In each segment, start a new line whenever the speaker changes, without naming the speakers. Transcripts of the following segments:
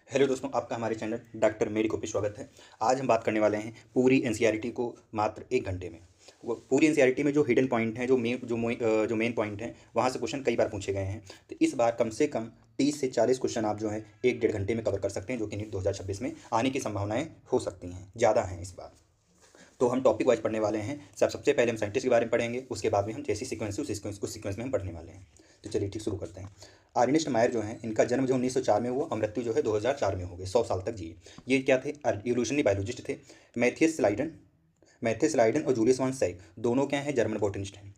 Hello दोस्तों, आपका हमारे चैनल डॉक्टर मेडिको पे स्वागत है। आज हम बात करने वाले हैं पूरी एनसीईआरटी को मात्र 1 घंटे में। वो पूरी एनसीईआरटी में जो हिडन पॉइंट हैं, जो मेन पॉइंट हैं, वहाँ से क्वेश्चन कई बार पूछे गए हैं। तो इस बार कम से कम 30 से 40 क्वेश्चन आप जो है 1 डेढ़ घंटे में कवर कर सकते हैं, जो कि नीट 2026 में आने की संभावनाएँ हो सकती हैं, ज़्यादा हैं इस बार। तो हम टॉपिक वाइज पढ़ने वाले हैं। सबसे पहले हम साइंटिस्ट के बारे में पढ़ेंगे, उसके बाद में हम जैसी सीक्वेंस उस सीक्वेंस में हम पढ़ने वाले हैं। तो चलिए ठीक शुरू करते हैं। अर्नेस्ट मायर जो है, इनका जन्म जो 1904 में हुआ और मृत्यु जो है 2004 में हो गई। 100 साल तक जिए। ये क्या थे? इवोल्यूशनरी बायोलॉजिस्ट थे। मैथियस लाइडन और जूलियस वान सैक दोनों क्या हैं? जर्मन बॉटनिस्ट हैं।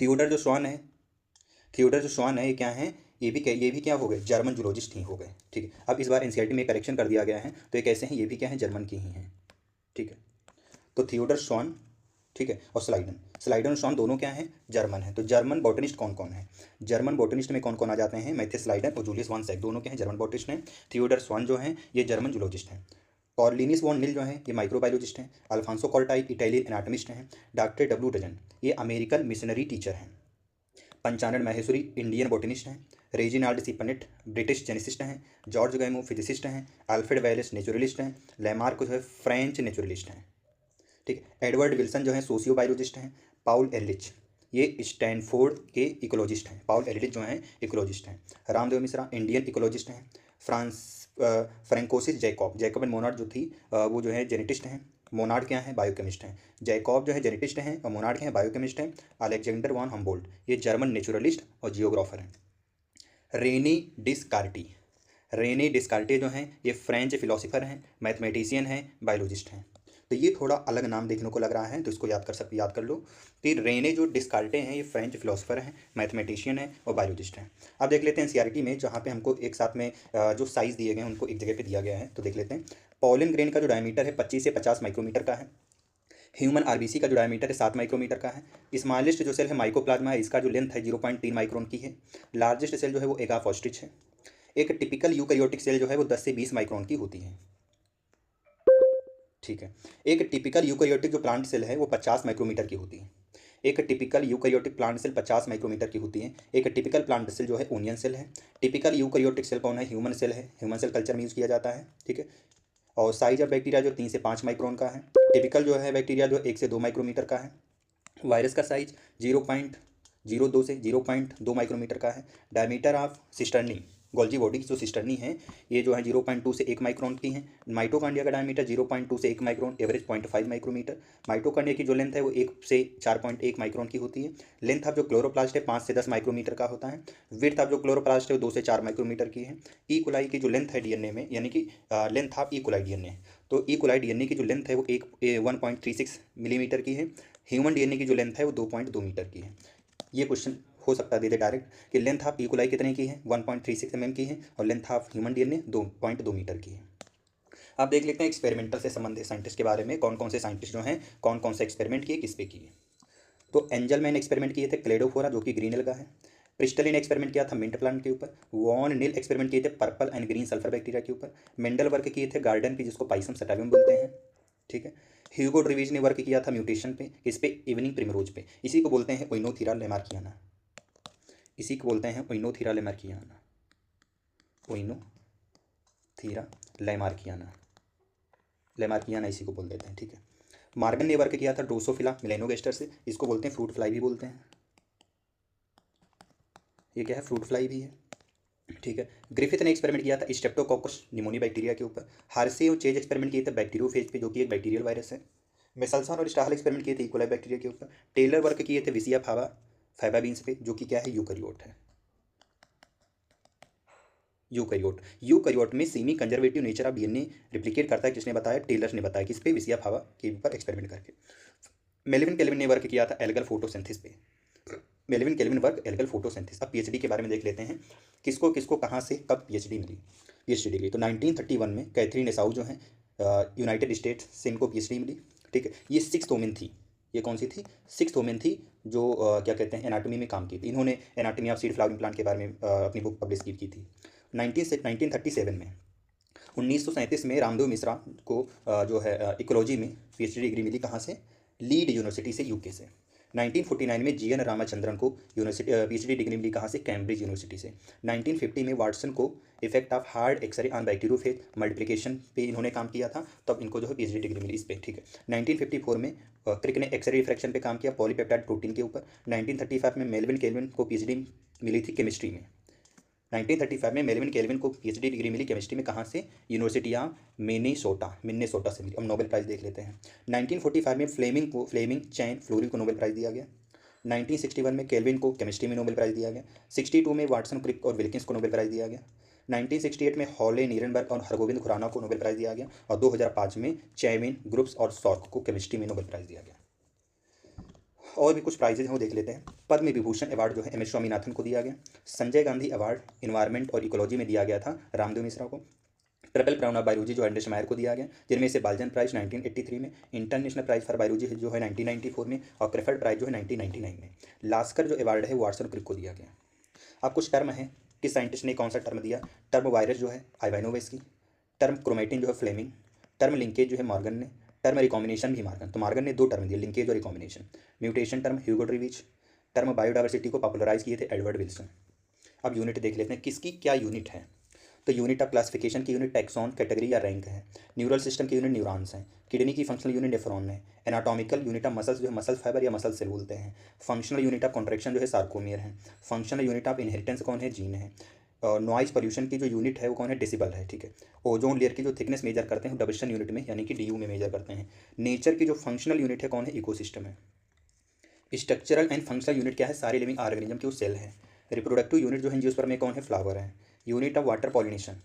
थियोडर जो स्वान है ये क्या है? ये भी क्या हो गए? जर्मन जूलॉजिस्ट ही हो गए। ठीक है। अब इस बार एनसीईआरटी में करेक्शन कर दिया गया है, तो ये कैसे हैं? ये भी क्या है? जर्मन की ही हैं। ठीक है। तो थियोडर स्वान, ठीक है, और स्लाइडन स्लाइडन और स्वान दोनों क्या हैं? जर्मन है। तो जर्मन बॉटनिस्ट कौन कौन है? जर्मन बॉटनिस्ट में कौन कौन आ जाते हैं? मैथियस स्लाइडन और जूलियस वान सैक दोनों क्या हैं? जर्मन बॉटनिस्ट हैं। थियोडर स्वान जो हैं, ये जर्मन जूलॉजिस्ट हैं। कॉर्लिनिस वॉन निल जो हैं, ये माइक्रोबायोलॉजिस्ट हैं। अल्फांसो कॉर्टाई इटालियन एनाटमिस्ट हैं। डॉक्टर डब्ल्यू डजन, ये अमेरिकन मिशनरी टीचर हैं। पंचानन माहेश्वरी इंडियन बॉटनिस्ट हैं। रेजिनाल्ड सी पनेट ब्रिटिश जेनेसिस्ट हैं। जॉर्ज गैमो फिजिसिस्ट हैं। अल्फ्रेड वेलेस नेचुरलिस्ट हैं। लैमार्क जो है फ्रेंच नेचुरलिस्ट हैं। ठीक है। एडवर्ड विल्सन जो है सोशियो बायोलॉजिस्ट हैं। पाउल एरलिच, ये स्टैनफोर्ड के इकोलॉजिस्ट हैं। पाउल एरलिच जो हैं इकोलॉजिस्ट हैं। रामदेव मिश्रा इंडियन इकोलॉजिस्ट हैं। फ्रांस फ्रैंकोसिस जैकब एंड मोनार्ड जो थी, वो जो है जेनेटिस्ट हैं। मोनार्ड क्या है? बायोकेमिस्ट हैं। जैकब जो है जेनेटिस्ट हैं और मोनार्ड क्या है? बायोकेमिस्ट हैं। अलेक्जेंडर वॉन हम्बोल्ट, ये जर्मन नेचुरलिस्ट और जियोग्राफर हैं। रेनी डिस्कार्टी रेनी डिस्कार्टे जो हैं, ये फ्रेंच फिलोसोफर हैं, मैथमेटिशियन हैं, बायोलॉजिस्ट हैं। तो ये थोड़ा अलग नाम देखने को लग रहा है, तो इसको याद कर लो कि रेने जो डिस्कार्टे हैं, ये फ्रेंच फिलोसोफर हैं, मैथमेटिशियन हैं और बायोलॉजिस्ट हैं। अब देख लेते हैं एनसीईआरटी में, जहाँ पे हमको एक साथ में जो साइज़ दिए गए हैं उनको एक जगह पे दिया गया है। तो देख लेते हैं। पॉलिन ग्रेन का जो डायमीटर है 25 से 50 माइक्रोमीटर का है। ह्यूमन आरबीसी का जो डायमीटर है 7 माइक्रोमीटर का है। स्मॉलेस्ट जो सेल है माइकोप्लाज्मा है, इसका जो लेंथ है 0.3 माइक्रोन की है। लार्जेस्ट सेल जो है वो एगाफ ऑस्ट्रिच है। एक टिपिकल यूकैरियोटिक सेल जो है वो 10 से 20 माइक्रोन की होती है। ठीक है। एक टिपिकल यूकैरियोटिक जो प्लांट सेल है वो 50 माइक्रोमीटर की होती है। एक typical eukaryotic plant cell 50 micrometer की होती है। एक टिपिकल प्लांट सेल जो है ओनियन सेल है। टिपिकल यूकैरियोटिक सेल कौन है? ह्यूमन सेल है। ह्यूमन सेल कल्चर में यूज़ किया जाता है। ठीक है। और साइज ऑफ बैक्टीरिया जो 3 से 5 माइक्रोन का है। टिपिकल जो है बैक्टीरिया जो 1 से 2 माइक्रोमीटर का है। वायरस का साइज 0.02 से 0.2 माइक्रोमीटर का है। Diameter of cisternae, Golgi body की जो सिस्टर्नी है, ये जो है 0.2 से 1 माइक्रोन की है। माइटोकॉन्ड्रिया का डायमीटर 0.2 से 1 माइक्रोन, एवरेज 0.5 माइक्रोमीटर। माइटोकॉन्ड्रिया की जो लेंथ है वो 1 से 4.1 माइक्रोन की होती है। लेंथ ऑफ जो क्लोरोप्लास्ट है 5 से 10 माइक्रोमीटर का होता है। विड्थ ऑफ जो क्लोरोप्लास्ट है वो 2 से 4 माइक्रोमीटर की है। ई कोलाई की जो लेंथ है डीएनए में, यानी कि length of E coli DNA, तो ई कोलाई डीएनए की जो लेंथ है वो 1.36 मिलीमीटर की है। ह्यूमन डीएनए की जो लेंथ है वो 2.2 मीटर की है। ये क्वेश्चन हो सकता है दे दे डायरेक्ट कि लेंथ ऑफ ई कोलाई कितने की है? 1.36 mm की है, और length of human DNA 2.2 metre की है। अब देख लेते हैं एक्सपेरिमेंटल से संबंधित साइंटिस्ट के बारे में, कौन कौन से साइंटिस्ट जो हैं कौन कौन से एक्सपेरिमेंट किए, किस पे किए। तो एंजलमैन एक्सपेरिमेंट किए थे क्लेडोफोरा, जो कि ग्रीन एल्गा है। प्रिस्टलिन एक्सपेरिमेंट किया था मिंट प्लांट के ऊपर। वॉन नील एक्सपेरिमेंट किए थे purple and green sulphur bacteria के ऊपर। मेंडल वर्क किए थे गार्डन की, जिसको पाइसम सटावियम बोलते हैं। ठीक है। ह्यूगो ड्रीवीज ने वर्क किया था म्यूटेशन पे, इस पे इवनिंग प्रिमरोज पे। इसी को बोलते हैं ओइनोथीरा लेमार्कियाना। ओइनोथीरा लेमार्कियाना इसी को बोल देते हैं। ठीक है। मार्गन ने वर्क किया था ड्रोसोफिला मिलेनोगेस्टर से, इसको बोलते हैं फ्रूट फ्लाई भी बोलते हैं। ये क्या है? फ्रूट फ्लाई भी है। ठीक है। ग्रिफिथ ने एक्सपेरिमेंट किया था स्ट्रेप्टोकोकस निमोनी बैक्टीरिया के ऊपर। हार्सी और चेज एक्सपेरिमेंट किए थे बैक्टीरियोफेज पे, जो कि एक बैक्टीरियल वायरस है। मेसल्सन और स्टाहल एक्सपेरिमेंट किए थे इकोलाई बैक्टीरिया के ऊपर। टेलर वर्क किए थे विसिया फैबाबीन्स पे, जो कि क्या है? यूकैरियोट है। यूकैरियोट में semi conservative nature of DNA replicate करता है, किसने बताया? टेलर ने बताया। किस पे? विसिया फावा के ऊपर एक्सपेरिमेंट करके। मेलविन केल्विन ने वर्क किया था एल्गल फोटोसिंथेसिस पे। Melvin kelvin work algal photosynthesis. अब पीएचडी के बारे में देख लेते हैं, किसको किसको कहाँ से कब पीएचडी मिली, पीएचडी डिग्री। तो 1931 में कैथरीन एसाउ जो है यूनाइटेड स्टेट्स से इनको पीएचडी मिली। ठीक है। ये 6th वोमेन थी। ये कौन सी थी? 6th वोमेन थी, जो क्या कहते हैं, एनाटॉमी में काम की थी। इन्होंने anatomy of seed flowering plant के बारे में अपनी बुक पब्लिश की थी 1937 में। 1937 में रामदेव मिश्रा को जो है इकोलॉजी में पीएचडी डिग्री मिली। कहाँ से? लीड यूनिवर्सिटी से, यूके से। 1949 में जी एन रामाचंद्रन को यूनिवर्सिटी पीएचडी डिग्री मिली, कहाँ से? कैम्ब्रिज यूनिवर्सिटी से। 1950 में वाटसन को effect of hard X-ray on bacteriophage multiplication पे इन्होंने काम किया था, तब इनको जो है पीएचडी डिग्री मिली इस पे, ठीक है। 1954 में क्रिक ने एक्सरे रिफ्रैक्शन पे काम किया पॉलीपेप्टाइड प्रोटीन के ऊपर। 1935 में मेलविन केल्विन को पीएचडी मिली थी केमिस्ट्री में। 1935 में मेलविन केल्विन को पीएचडी डिग्री मिली केमिस्ट्री में, कहाँ से? यूनिवर्सिटी ऑफ मिनेसोटा से मिली। अब नोबेल प्राइज़ देख लेते हैं। 1945 में फ्लेमिंग चैन फ्लोरी को नोबेल प्राइज़ दिया गया। 1961 में केल्विन को केमिस्ट्री में नोबेल प्राइज़ दिया गया। 62 में वाटसन, क्रिक और विल्किंस को नोबेल प्राइज़ दिया गया। 1968 में हॉले, नीरनबर्ग और हरगोविंद खुराना को नोबेल प्राइज़ दिया गया। और 2005 में चैमिन, ग्रुप्स और सॉर्क को केमिस्ट्री में नोबेल प्राइज़ दिया गया। और भी कुछ प्राइजेज हैं वो देख लेते हैं। पद्म विभूषण अवार्ड जो है एम एस स्वामीनाथन को दिया गया। संजय गांधी अवार्ड इन्वायरमेंट और इकोलॉजी में दिया गया था रामदेव मिश्रा को। ट्रिपल क्राउन ऑफ बायोलॉजी जो एंड्रेस मायर को दिया गया, जिनमें से बाल्जन प्राइज 1983 में, इंटरनेशनल प्राइज फॉर बायोलॉजी जो है 1994 में, और क्रेफर्ड प्राइज जो है 1999 में। लास्कर जो अवार्ड है वो वाटसन क्रिक को दिया गया। अब कुछ टर्म है, किस साइंटिस्ट ने कौन सा टर्म दिया। टर्म वायरस जो है आइवानोवेस्की, टर्म क्रोमेटिन जो है फ्लेमिंग, टर्म लिंकेज जो है मॉर्गन ने, टर्म रिकॉम्बिनेशन भी मॉर्गन। तो मॉर्गन ने 2 टर्म दिए, लिंकेज और रिकॉम्बिनेशन। म्यूटेशन टर्म ह्यूगो ड्रीविच, टर्म बायोडाइवर्सिटी को पॉपुलराइज किए थे एडवर्ड विल्सन। अब यूनिट देख लेते हैं किसकी क्या यूनिट है। तो यूनिट ऑफ क्लासिफिकेशन की यूनिट टैक्सॉन, कैटेगरी या रैंक है। न्यूरल सिस्टम की यूनिट न्यूरॉन्स है। किडनी की फंक्शनल यूनिट नेफ्रॉन है। एनाटॉमिकल यूनिट ऑफ मसल्स जो है मसल फाइबर या मसल सेल बोलते हैं। फंक्शनल यूनिट ऑफ कॉन्ट्रैक्शन जो है सार्कोमियर है। फंक्शनल यूनिट ऑफ इनहेरिटेंस कौन है? जीन है। नॉइज पोल्यूशन की जो यूनिट है वो कौन है? डेसिबल है, ठीक है। ओजोन लेयर की जो थिकनेस मेजर करते हैं डबल्सन यूनिट में यानी कि डीयू में मेजर करते हैं। नेचर की जो फंक्शनल यूनिट है कौन है? इकोसिस्टम है। स्ट्रक्चरल एंड फंक्शनल यूनिट क्या है? सारे लिविंग ऑर्गेनिज्म की वो सेल है। रिप्रोडक्टिव यूनिट जो है एंजियोस्पर्म में कौन है? फ्लावर है। Unit of water pollination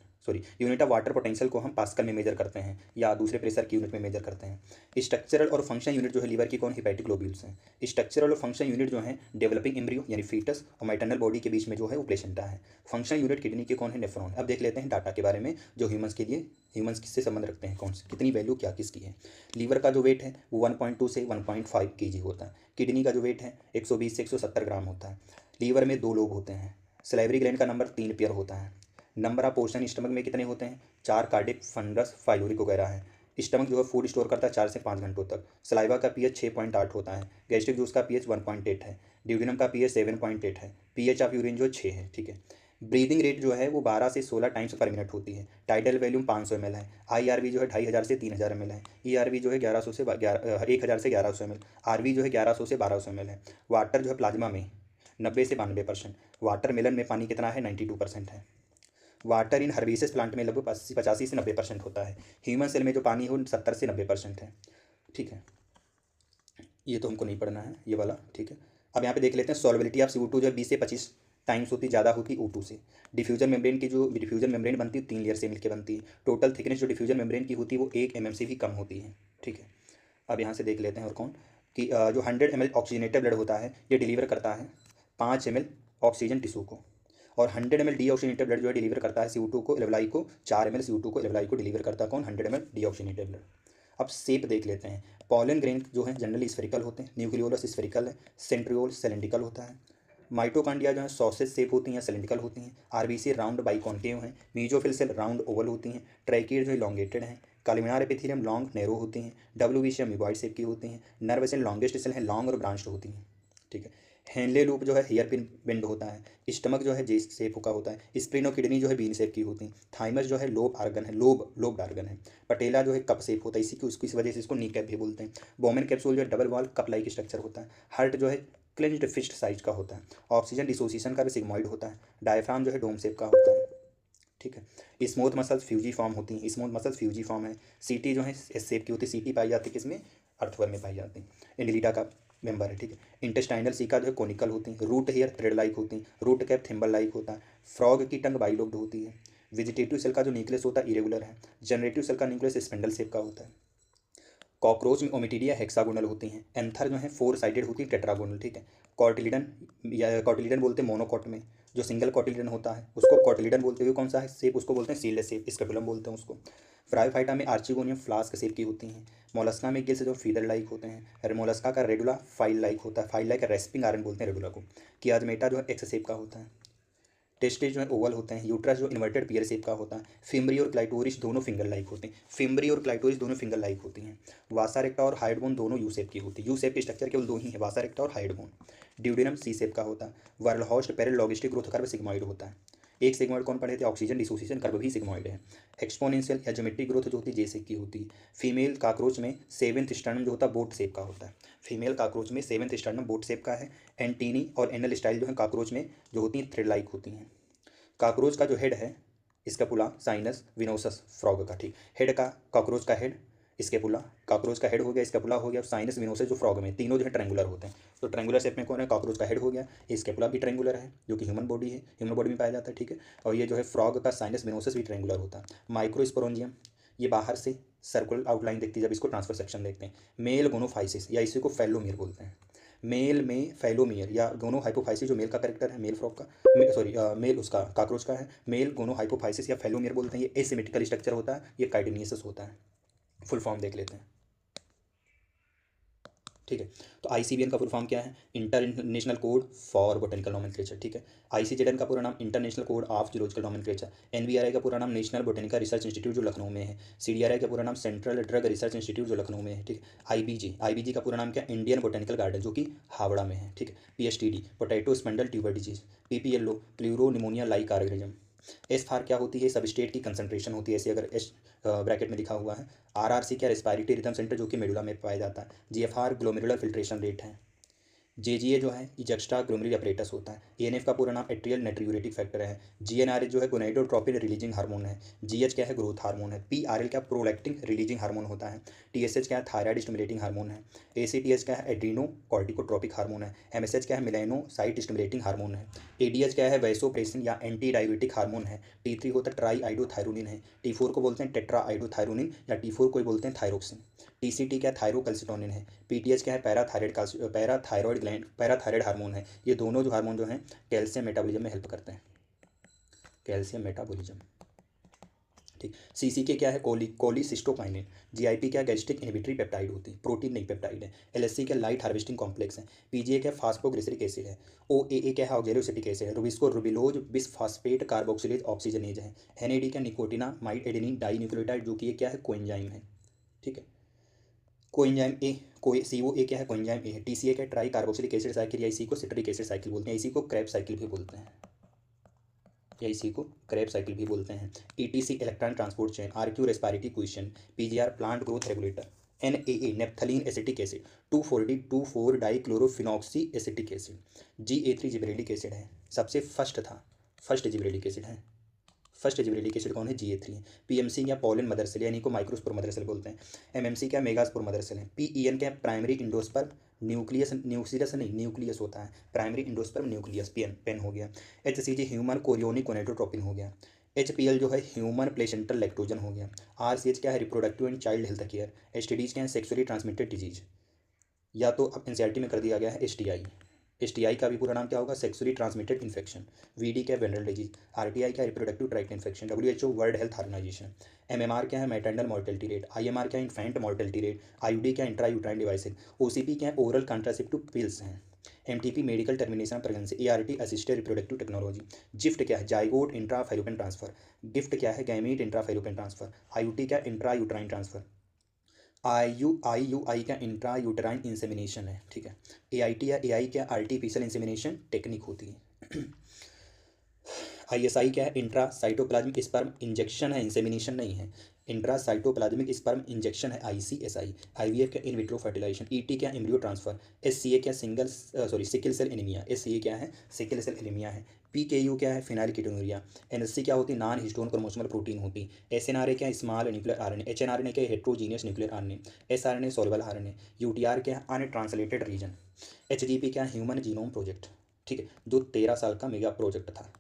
unit of water potential को हम पास्कल में मेजर करते हैं या दूसरे प्रेशर की यूनिट में मेजर करते हैं। स्ट्रक्चरल और फंक्शन यूनिट जो है लीवर की कौन? हेपेटिक ग्लोब्यूल्स हैं। स्ट्रक्चरल और फंक्शन यूनिट जो है डेवलपिंग एम्ब्रियो यानी फीटस और मैटरनल बॉडी के बीच में जो है वो प्लेसेंटा है। फंक्शन यूनिट किडनी के कौन है? नेफ्रॉन। अब देख लेते हैं डाटा के बारे में जो ह्यूमंस के लिए ह्यूमंस किससे संबंध रखते हैं, कौन से कितनी वैल्यू क्या किसकी है। लीवर का जो वेट है वो 1.2 से 1.5 kg होता है। किडनी का जो वेट है 120 से 170 ग्राम होता है। लीवर में 2 लोब होते हैं। सलाइवरी ग्लैंड का नंबर 3 पेयर होता है। नंबर ऑफ पोर्शन स्टमक में कितने होते हैं? 4 कार्डिक, फंडस, फाइलोरिक वगैरह है। स्टमक जो है फूड स्टोर करता है 4 से 5 घंटों तक। सलाइवा का पीएच 6.8 होता है। गैस्ट्रिक जूस का पीएच 1.8 है। ड्यूडिनम का पीएच 7.8 है। पीएच ऑफ यूरिन जो 6 है, ठीक है। ब्रीदिंग रेट जो है वो 12 से 16 टाइम्स पर मिनट होती है। टाइडल वैल्यूम 500 ml है। IRV जो है 2500 से 3000 ml है। ERV जो है 1100 से 1000 से 1100 ml। RV जो है 1100 से 1200 ml है। वाटर जो है प्लाज्मा में 90 से 92%। वाटर मेलन में पानी कितना है? 92% है। वाटर इन हर्बेसियस प्लांट में लगभग 85 से 90% होता है। ह्यूमन सेल में जो पानी है वो 70 से 90% है, ठीक है। ये तो हमको नहीं पढ़ना है ये वाला, ठीक है। अब यहाँ पे देख लेते हैं सॉल्युबिलिटी ऑफ CO2 जो है 20 से 25 टाइम्स होती ज़्यादा होती O2 से। डिफ्यूजन मेम्ब्रेन की जो डिफ्यूजन मेम्ब्रेन बनती है 3 लेयर से मिलकर बनती है। टोटल थिकनेस जो डिफ्यूजन मेम्ब्रेन की होती है वो 1 mm से भी कम होती है, ठीक है। अब यहाँ से देख लेते हैं और कौन कि जो 100 ml ऑक्सीजनेटेड ब्लड होता है ये डिलीवर करता है 5 ml ऑक्सीजन टिश्यू को, और 100 ml डीऑक्सीजनेटेड ब्लड जो है डिलीवर करता है CO2 को एल्वलाई को। 4 ml CO2 को एल्वलाई को डिलीवर करता है कौन? 100 ml डीऑक्सीजनेटेड ब्लड। अब शेप देख लेते हैं। पॉलन ग्रेन जो है जनरली स्फेरिकल होते हैं। न्यूक्लियोलस स्फेरिकल है। सेंट्रियोल सिलेंड्रिकल होता है। माइटोकॉन्ड्रिया जो है सॉसेज शेप होती हैं, सिलेंड्रिकल होती हैं। RBC राउंड बाइकॉन्केव हैं। मीजोफिल सेल राउंड ओवल होती हैं। ट्रैकियर जो इलॉन्गेटेड हैं। कॉलमिनार एपिथेलियम लॉन्ग नैरो होती हैं। WBC अमीबॉइड शेप की होती हैं। नर्व सेल लॉन्गेस्ट सेल हैं, लॉन्ग और ब्रांच्ड होती हैं, ठीक है। हेनले लूप जो है हेयर पिन बेंड होता है। स्टमक जो है जे शेप का होता है। स्प्लीन और किडनी जो है बीन शेप की होती है। थाइमस जो है लोब आर्गन है, लोब आर्गन है। पटेला जो है कप शेप होता है, इसी की उसकी इस वजह से इसको नी कैप भी बोलते हैं। बोमेन कैप्सूल जो है double wall cup like structure होता है। हार्ट जो है क्लेंज्ड फिस्ट साइज का होता है। ऑक्सीजन डिसोसिएशन का भी सिग्मॉइड होता है। डायफ्राम जो है डोम शेप का होता है, ठीक है। स्मूथ मसल्स फ्यूजी फॉर्म होती हैं। स्मूथ मसल्स फ्यूजी फॉर्म है। सीटी जो है एस शेप की होती है। सीटी पाई जाती है किसमें? अर्थवर्म में पाई जाती है। एंडलिडा का मेंबर है, ठीक है। इंटेस्टाइनल सीका जो है कोनिकल होती हैं। रूट हेयर थ्रेड लाइक होती हैं। रूट कैप थिम्बल लाइक होता है। फ्रॉग की टंग बाइलोब्ड होती है। वेजिटेटिव सेल का जो न्यूक्लियस होता है इरेगुलर है। जनरेटिव सेल का न्यूक्लियस स्पेंडल शेप का होता है। कॉकरोच में ओमिटिडिया हेक्सागोनल होती हैं। एंथर जो है 4 साइडेड होती है, टेट्रागोनल, ठीक है। कॉटिलिडन या कॉटिलिडन बोलते हैं मोनोकॉट में। जो सिंगल कॉटिलिडन होता है उसको कॉटिलिडन बोलते हुए कौन सा है शेप उसको बोलते हैं सील्ड शेप, स्कैपुलम बोलते हैं उसको। फ्रायोफाइटा में आर्चिगोनियम फ्लास्क शेप की होती हैं। मोलस्का में गिल्स जो फीदर लाइक होते हैं। मोलस्का का रेडुला फाइल लाइक होता है। फाइल लाइक रेस्पिंग आयरन बोलते हैं रेडुला को। कियाजमेटा जो है एक्स शेप का होता है। टेस्टिस जो है ओवल होते हैं, यूट्रस जो इन्वर्टेड पियर शेप का होता है, फिमरी और क्लाइटोरिस दोनों फिंगर लाइक होते हैं, फिमरी और क्लाइटोरिस दोनों फिंगर लाइक होती हैं। वासा रेक्टा और हाइड बोन दोनों यू शेप की होती है, यू शेप की स्ट्रक्चर केवल दो ही है, वासा रेक्टा और hyoid bone. Duodenum C shape का होता है। Verhulst Pearl logistic growth curve sigmoid होता है। एक सिग्मॉइड कौन पढ़े थे, ऑक्सीजन डिसोसिएशन कर्व भी सिग्मॉइड है। एक्सपोनेंशियल या ज्योमेट्रिक ग्रोथ जो होती है जे शेप की होती है। फीमेल काकरोच में सेवेंथ स्टर्नम जो होता है बोट शेप का होता है, फीमेल काकरोच में सेवेंथ स्टर्नम बोट शेप का है। एंटीनी और एनल स्टाइल जो है काकरोच में जो होती हैं थ्रेड लाइक होती हैं। कॉकरोच का जो हेड है स्कैपुला साइनस विनोसस फ्रॉग का, ठीक, हेड का कॉकरोच का हेड स्कैपुला, कॉकरोच का हेड हो गया, स्कैपुला हो गया, साइनस विनोसस जो फ्रॉग में, तीनों जो है ट्रायंगुलर होते हैं। तो ट्रायंगुलर शेप में कौन है, कॉकरोच का हेड हो गया, स्कैपुला भी ट्रायंगुलर है जो कि ह्यूमन बॉडी है, ह्यूमन बॉडी में पाया जाता है, ठीक है। और ये जो है फ्रॉग का साइनस विनोसस भी ट्रायंगुलर होता है। माइक्रोस्पोरोंजियम ये बाहर से सर्कुलर आउटलाइन देखती है जब इसको ट्रांसफर सेक्शन देखते हैं। मेल गोनोफाइसिस या इसी को फैलोमियर बोलते हैं। मेल में फैलोमियर या गोनो हाइपोफाइसिस जो मेल का करेक्टर है, मेल फ्रॉग का, सॉरी मेल उसका काकरोच का है, मेल गोनो हाइपोफाइसिस या फैलोमियर बोलते हैं। ये एसिमेट्रिकल स्ट्रक्चर होता है, ये काइटिनियसिस होता है। फुल फॉर्म देख लेते हैं, ठीक है। तो आईसीबीएन का फुल फॉर्म क्या है, international code for botanical nomenclature, ठीक है। आईसीजेडएन का पूरा नाम international code of zoological nomenclature. NBRI का पूरा नाम नेशनल बोटेनिकल रिसर्च इंस्टीट्यूट जो लखनऊ में है। सीडीआरआई का पूरा नाम सेंट्रल ड्रग रिसर्च इंस्टीट्यूट जो लखनऊ में है, ठीक है। आईबीजी का पूरा नाम क्या, इंडियन बोटेनिकल गार्डन जो कि हावड़ा में है, ठीक है। PSTD potato spindle tuber disease. PPLO pleuro pneumonia like organism. एस फार क्या होती है, सबस्टेट की कंसंट्रेशन होती है, ऐसे अगर एस ब्रैकेट में लिखा हुआ है। आरआरसी क्या, रेस्पिरेटरी रिदम सेंटर जो कि मेडुला में पाया जाता है। जीएफआर ग्लोमेरुलर फिल्ट्रेशन रेट है। जेजीए जो है इजेक्स्ट्रा ग्लोमेरुलर अपरेटस होता है। एएनएफ का पूरा नाम एट्रियल नाइट्रियूरेटिक फैक्टर है। जीएनआरएच जो है गोनाडोट्रोपिन रिलीजिंग हार्मोन है। जीएच क्या है, ग्रोथ हार्मोन है। पीआरएल क्या, प्रोलैक्टिन रिलीजिंग हार्मोन होता है। टीएसएच क्या है, थायराइड स्टिमुलेटिंग हार्मोन है। एसीटीएच क्या है, एड्रीनो कॉर्टिकोट्रोपिक हार्मोन है। एमएसएच क्या है, मेलानोसाइट स्टिमुलेटिंग हार्मोन है। एडीएच क्या है, वैसोप्रेसिन या एंटी डायबिटिक हार्मोन है। टी3 होता है ट्राई आइडोथायरोनिन है। टी4 को बोलते हैं टेट्रा आइडोथायरोनिन या टी4 को बोलते हैं थायरोक्सिन। टीसीटी क्या है, थायरोकैल्सिटोनिन है। पीटीएच क्या है, पैराथायरॉयड ग्लैंड पैराथायरॉयड हार्मोन है। ये दोनों जो हार्मोन जो हैं कैल्शियम मेटाबॉलिज्म में हेल्प करते हैं, कैल्शियम मेटाबॉलिज्म, ठीक। सीसीके क्या है, कोलिसिस्टोकाइनिन। जीआईपी क्या, गैस्ट्रिक इनहिबिटरी पेप्टाइड होती है, प्रोटीन नहीं पेप्टाइड है। एलएससी क्या, लाइट हार्वेस्टिंग कॉम्प्लेक्स है। पीजीए क्या, फास्फोग्लिसरिक एसिड है। ओएए क्या है, ऑक्जेलोसिटिक एसिड है। रुबिस्को रुबिलोज बिसफॉस्फेट कार्बोक्सिलेज ऑक्सीजनेज है। एनएडी क्या, निकोटिनामाइड एडेनिन डाई न्यूक्लियोटाइड जो कि ये क्या है, कोएंजाइम है, ठीक है। कोएंजाइम ए, कोई सी ओ ए क्या है, कोएंजाइम ए है। टीसीए क्या, ट्राई कार्बोक्सिलिक एसिड साइकिल या इसी को सिट्रिक एसिड साइकिल बोलते हैं, इसी को क्रैब साइकिल भी बोलते हैं, या इसी को क्रैब साइकिल भी बोलते हैं। Etc electron transport chain. RQ respiratory question. PGR plant growth regulator. NAA naphthalene acetic acid. 2,4-D-2,4 dichlorophenoxy acetic acid. GA3 gibberellic acid है, सबसे फर्स्ट था, फर्स्ट जिब्रेलिक एसिड है। फर्स्ट जिब्रेलिक एसिड कौन है, GA3 है। पीएमसी क्या, pollen mother cell यानी को माइक्रोस्पोर मदर सेल बोलते हैं। एमएमसी क्या, मेगास्पोर मदर सेल है। पीईएन क्या, प्राइमरी इंडोस्पर्म न्यूक्लियस, न्यूक्लियस नहीं न्यूक्लियस होता है, primary endosperm nucleus, PN pen हो गया। HCG ह्यूमन कोरियोनिक गोनेडोट्रोपिन हो गया। HPL जो है ह्यूमन प्लेसेंटल लैक्टोजन हो गया। RCH क्या है, reproductive and child health care. STDज क्या है, सेक्सुअली ट्रांसमिटेड डिजीज, या तो अब एनसीईआरटी में कर दिया गया है STI। STI का भी पूरा नाम क्या होगा, सेक्सुअली ट्रांसमिटेड इन्फेक्शन। VD क्या, वेनरल डिजीज। RTI क्या, reproductive tract infection. WHO world health organization. MMR क्या है, मैटरनल मॉर्टेलिटी रेट। IMR क्या, इन्फेंट मॉर्टेलिटी रेट। IUD क्या, इंट्रा यूट्राइन डिवाइसेज। OCP क्या, ओरल कॉन्ट्रासेप्टिव पिल्स हैं। MTP medical termination pregnancy. ART assisted reproductive technology. ZIFT क्या है, zygote intra fallopian transfer. GIFT क्या है, gamete intra fallopian transfer. IUT क्या, intra uterine transfer. IUI क्या, intra uterine insemination है, ठीक है। AIT या AI क्या, आर्टिफिशियल इंसेमिनेशन टेक्निक होती है। ISI क्या है, इंट्रा साइटोप्लाज्मिक स्पर्म इंजेक्शन है, इंसेमिनेशन नहीं है। इंट्रा साइटोप्लाज्मिक स्पर्म इंजेक्शन है, ICSI। IVF क्या, इन विट्रो फर्टिलाइजेशन। ET क्या, एम्ब्रियो ट्रांसफर। SCA क्या, सिकल सेल एनीमिया। SCA क्या है, सिकल सेल एनीमिया है। PKU क्या है, फिनाइल कीटोनुरिया। NSC क्या होती है, नॉन हिस्टोन क्रोमोसोमल प्रोटीन होती है। SNRA क्या, स्मॉल न्यूक्लियर RNA। HNRNA क्या, heterogeneous nuclear RNA। SRNA soluble RNA। UTR क्या है, अनट्रांसलेटेड रीजन। HGP क्या, ह्यूमन जीनोम प्रोजेक्ट, ठीक है, जो 13 साल का मेगा प्रोजेक्ट था,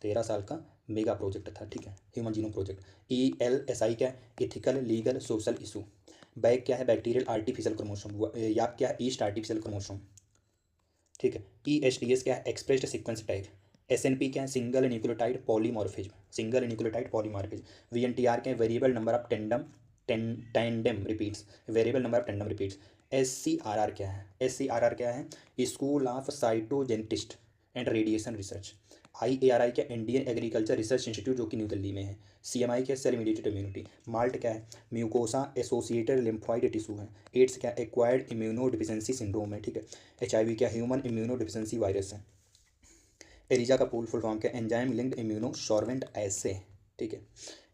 13 साल का मेगा प्रोजेक्ट था, ठीक है, ह्यूमन जीनोम प्रोजेक्ट। ELSI क्या है, ethical legal social issue. Back क्या है, बैक्टीरियल आर्टिफिशियल क्रोमोसोम। याक क्या है, ईस्ट आर्टिफिशियल क्रोमोसोम, ठीक है। ESTS क्या है, एक्सप्रेस्ड सीक्वेंस टैग। SNP क्या है, single nucleotide polymorphism, single nucleotide polymorphism. VNTR क्या है, variable number of tandem repeats, variable number of tandem repeats. SCRR क्या है, SCRR क्या है, school of cytogeneticist and radiation research. IARI क्या, इंडियन एग्रीकल्चर रिसर्च इंस्टीट्यूट जो कि न्यू दिल्ली में है। CMI क्या, सेल मीडिएटेड इम्यूनिटी। माल्ट क्या है, म्यूकोसा एसोसिएटेड लिम्फोइड टिश्यू है। एड्स क्या, एक्वायर्ड इम्यूनो डिफिशिएंसी सिंड्रोम है, ठीक है। HIV क्या, ह्यूमन इम्यूनो डिफिशिएंसी वायरस है। एरिजा का फुल फॉर्म क्या, एंजाइम लिंक्ड इम्यूनो सॉर्वेंट ऐसे, ठीक है।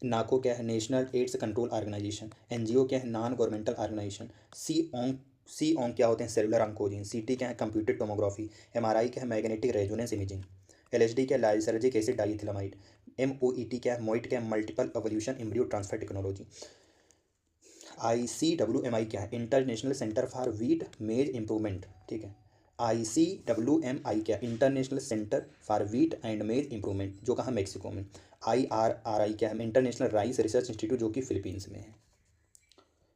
नाको क्या है, national AIDS control organization. NGO क्या है, नॉन गवर्नमेंटल ऑर्गेनाइजेशन। सी ओंग क्या होते हैं, सेलुलर ऑन्कोजीन। CT क्या है, कंप्यूटेड टोमोग्राफी। MRI क्या है, मैग्नेटिक रेजोनेंस इमेजिंग। LSD क्या, लाइसर्जिक एसिड डाइथिलामाइड। MOET क्या है, मोइट क्या है, multiple evolution embryo transfer technology. ICWMI क्या है, इंटरनेशनल सेंटर फॉर वीट मेज इम्प्रूवमेंट, ठीक है। ICWMI क्या, international centre for wheat and मेज इम्प्रूवमेंट, जो कहाँ, मैक्सिको में। IRRI क्या है, इंटरनेशनल राइस रिसर्च इंस्टीट्यूट जो कि फिलीपींस में है।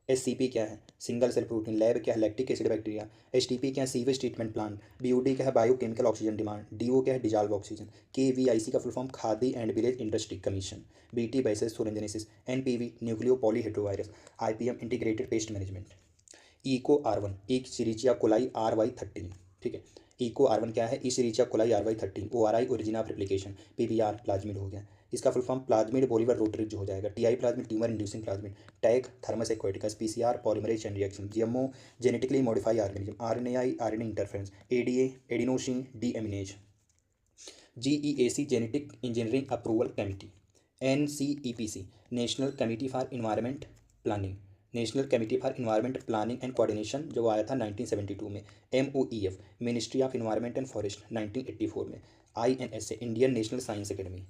SCP क्या है, सिंगल सेल प्रोटीन। लैब क्या है, लैक्टिक एसिड बैक्टीरिया। STP क्या है, सीवेज ट्रीटमेंट प्लांट। BOD क्या है, बायोकेमिकल ऑक्सीजन डिमांड। DO क्या है, डिजॉल्व ऑक्सीजन। KVIC का full form, khadi and village industry commission. BT बेसिस फोरेंजेनेसिस। NPV nucleo polyhedrovirus. IPM integrated pest management. ECO-R1 Escherichia coli RY13, ठीक है। ECO-R1 क्या है, Escherichia coli RY13। ORI origin of replication. PBR plasmid हो गया, इसका full form plasmid Bolivar rotary जो हो जाएगा। TI plasmid tumour inducing plasmid. Taq thermus aquaticus. PCR polymerase chain reaction. GMO genetically modify organism. RNAi RNA interference. ADA adenosine deaminase. GEAC genetic engineering approval committee. NCEPC national committee for environment planning. National committee for environment planning and coordination जो आया था 1972 में। MOEF ministry of environment and forest 1984 में। INSA Indian national science academy.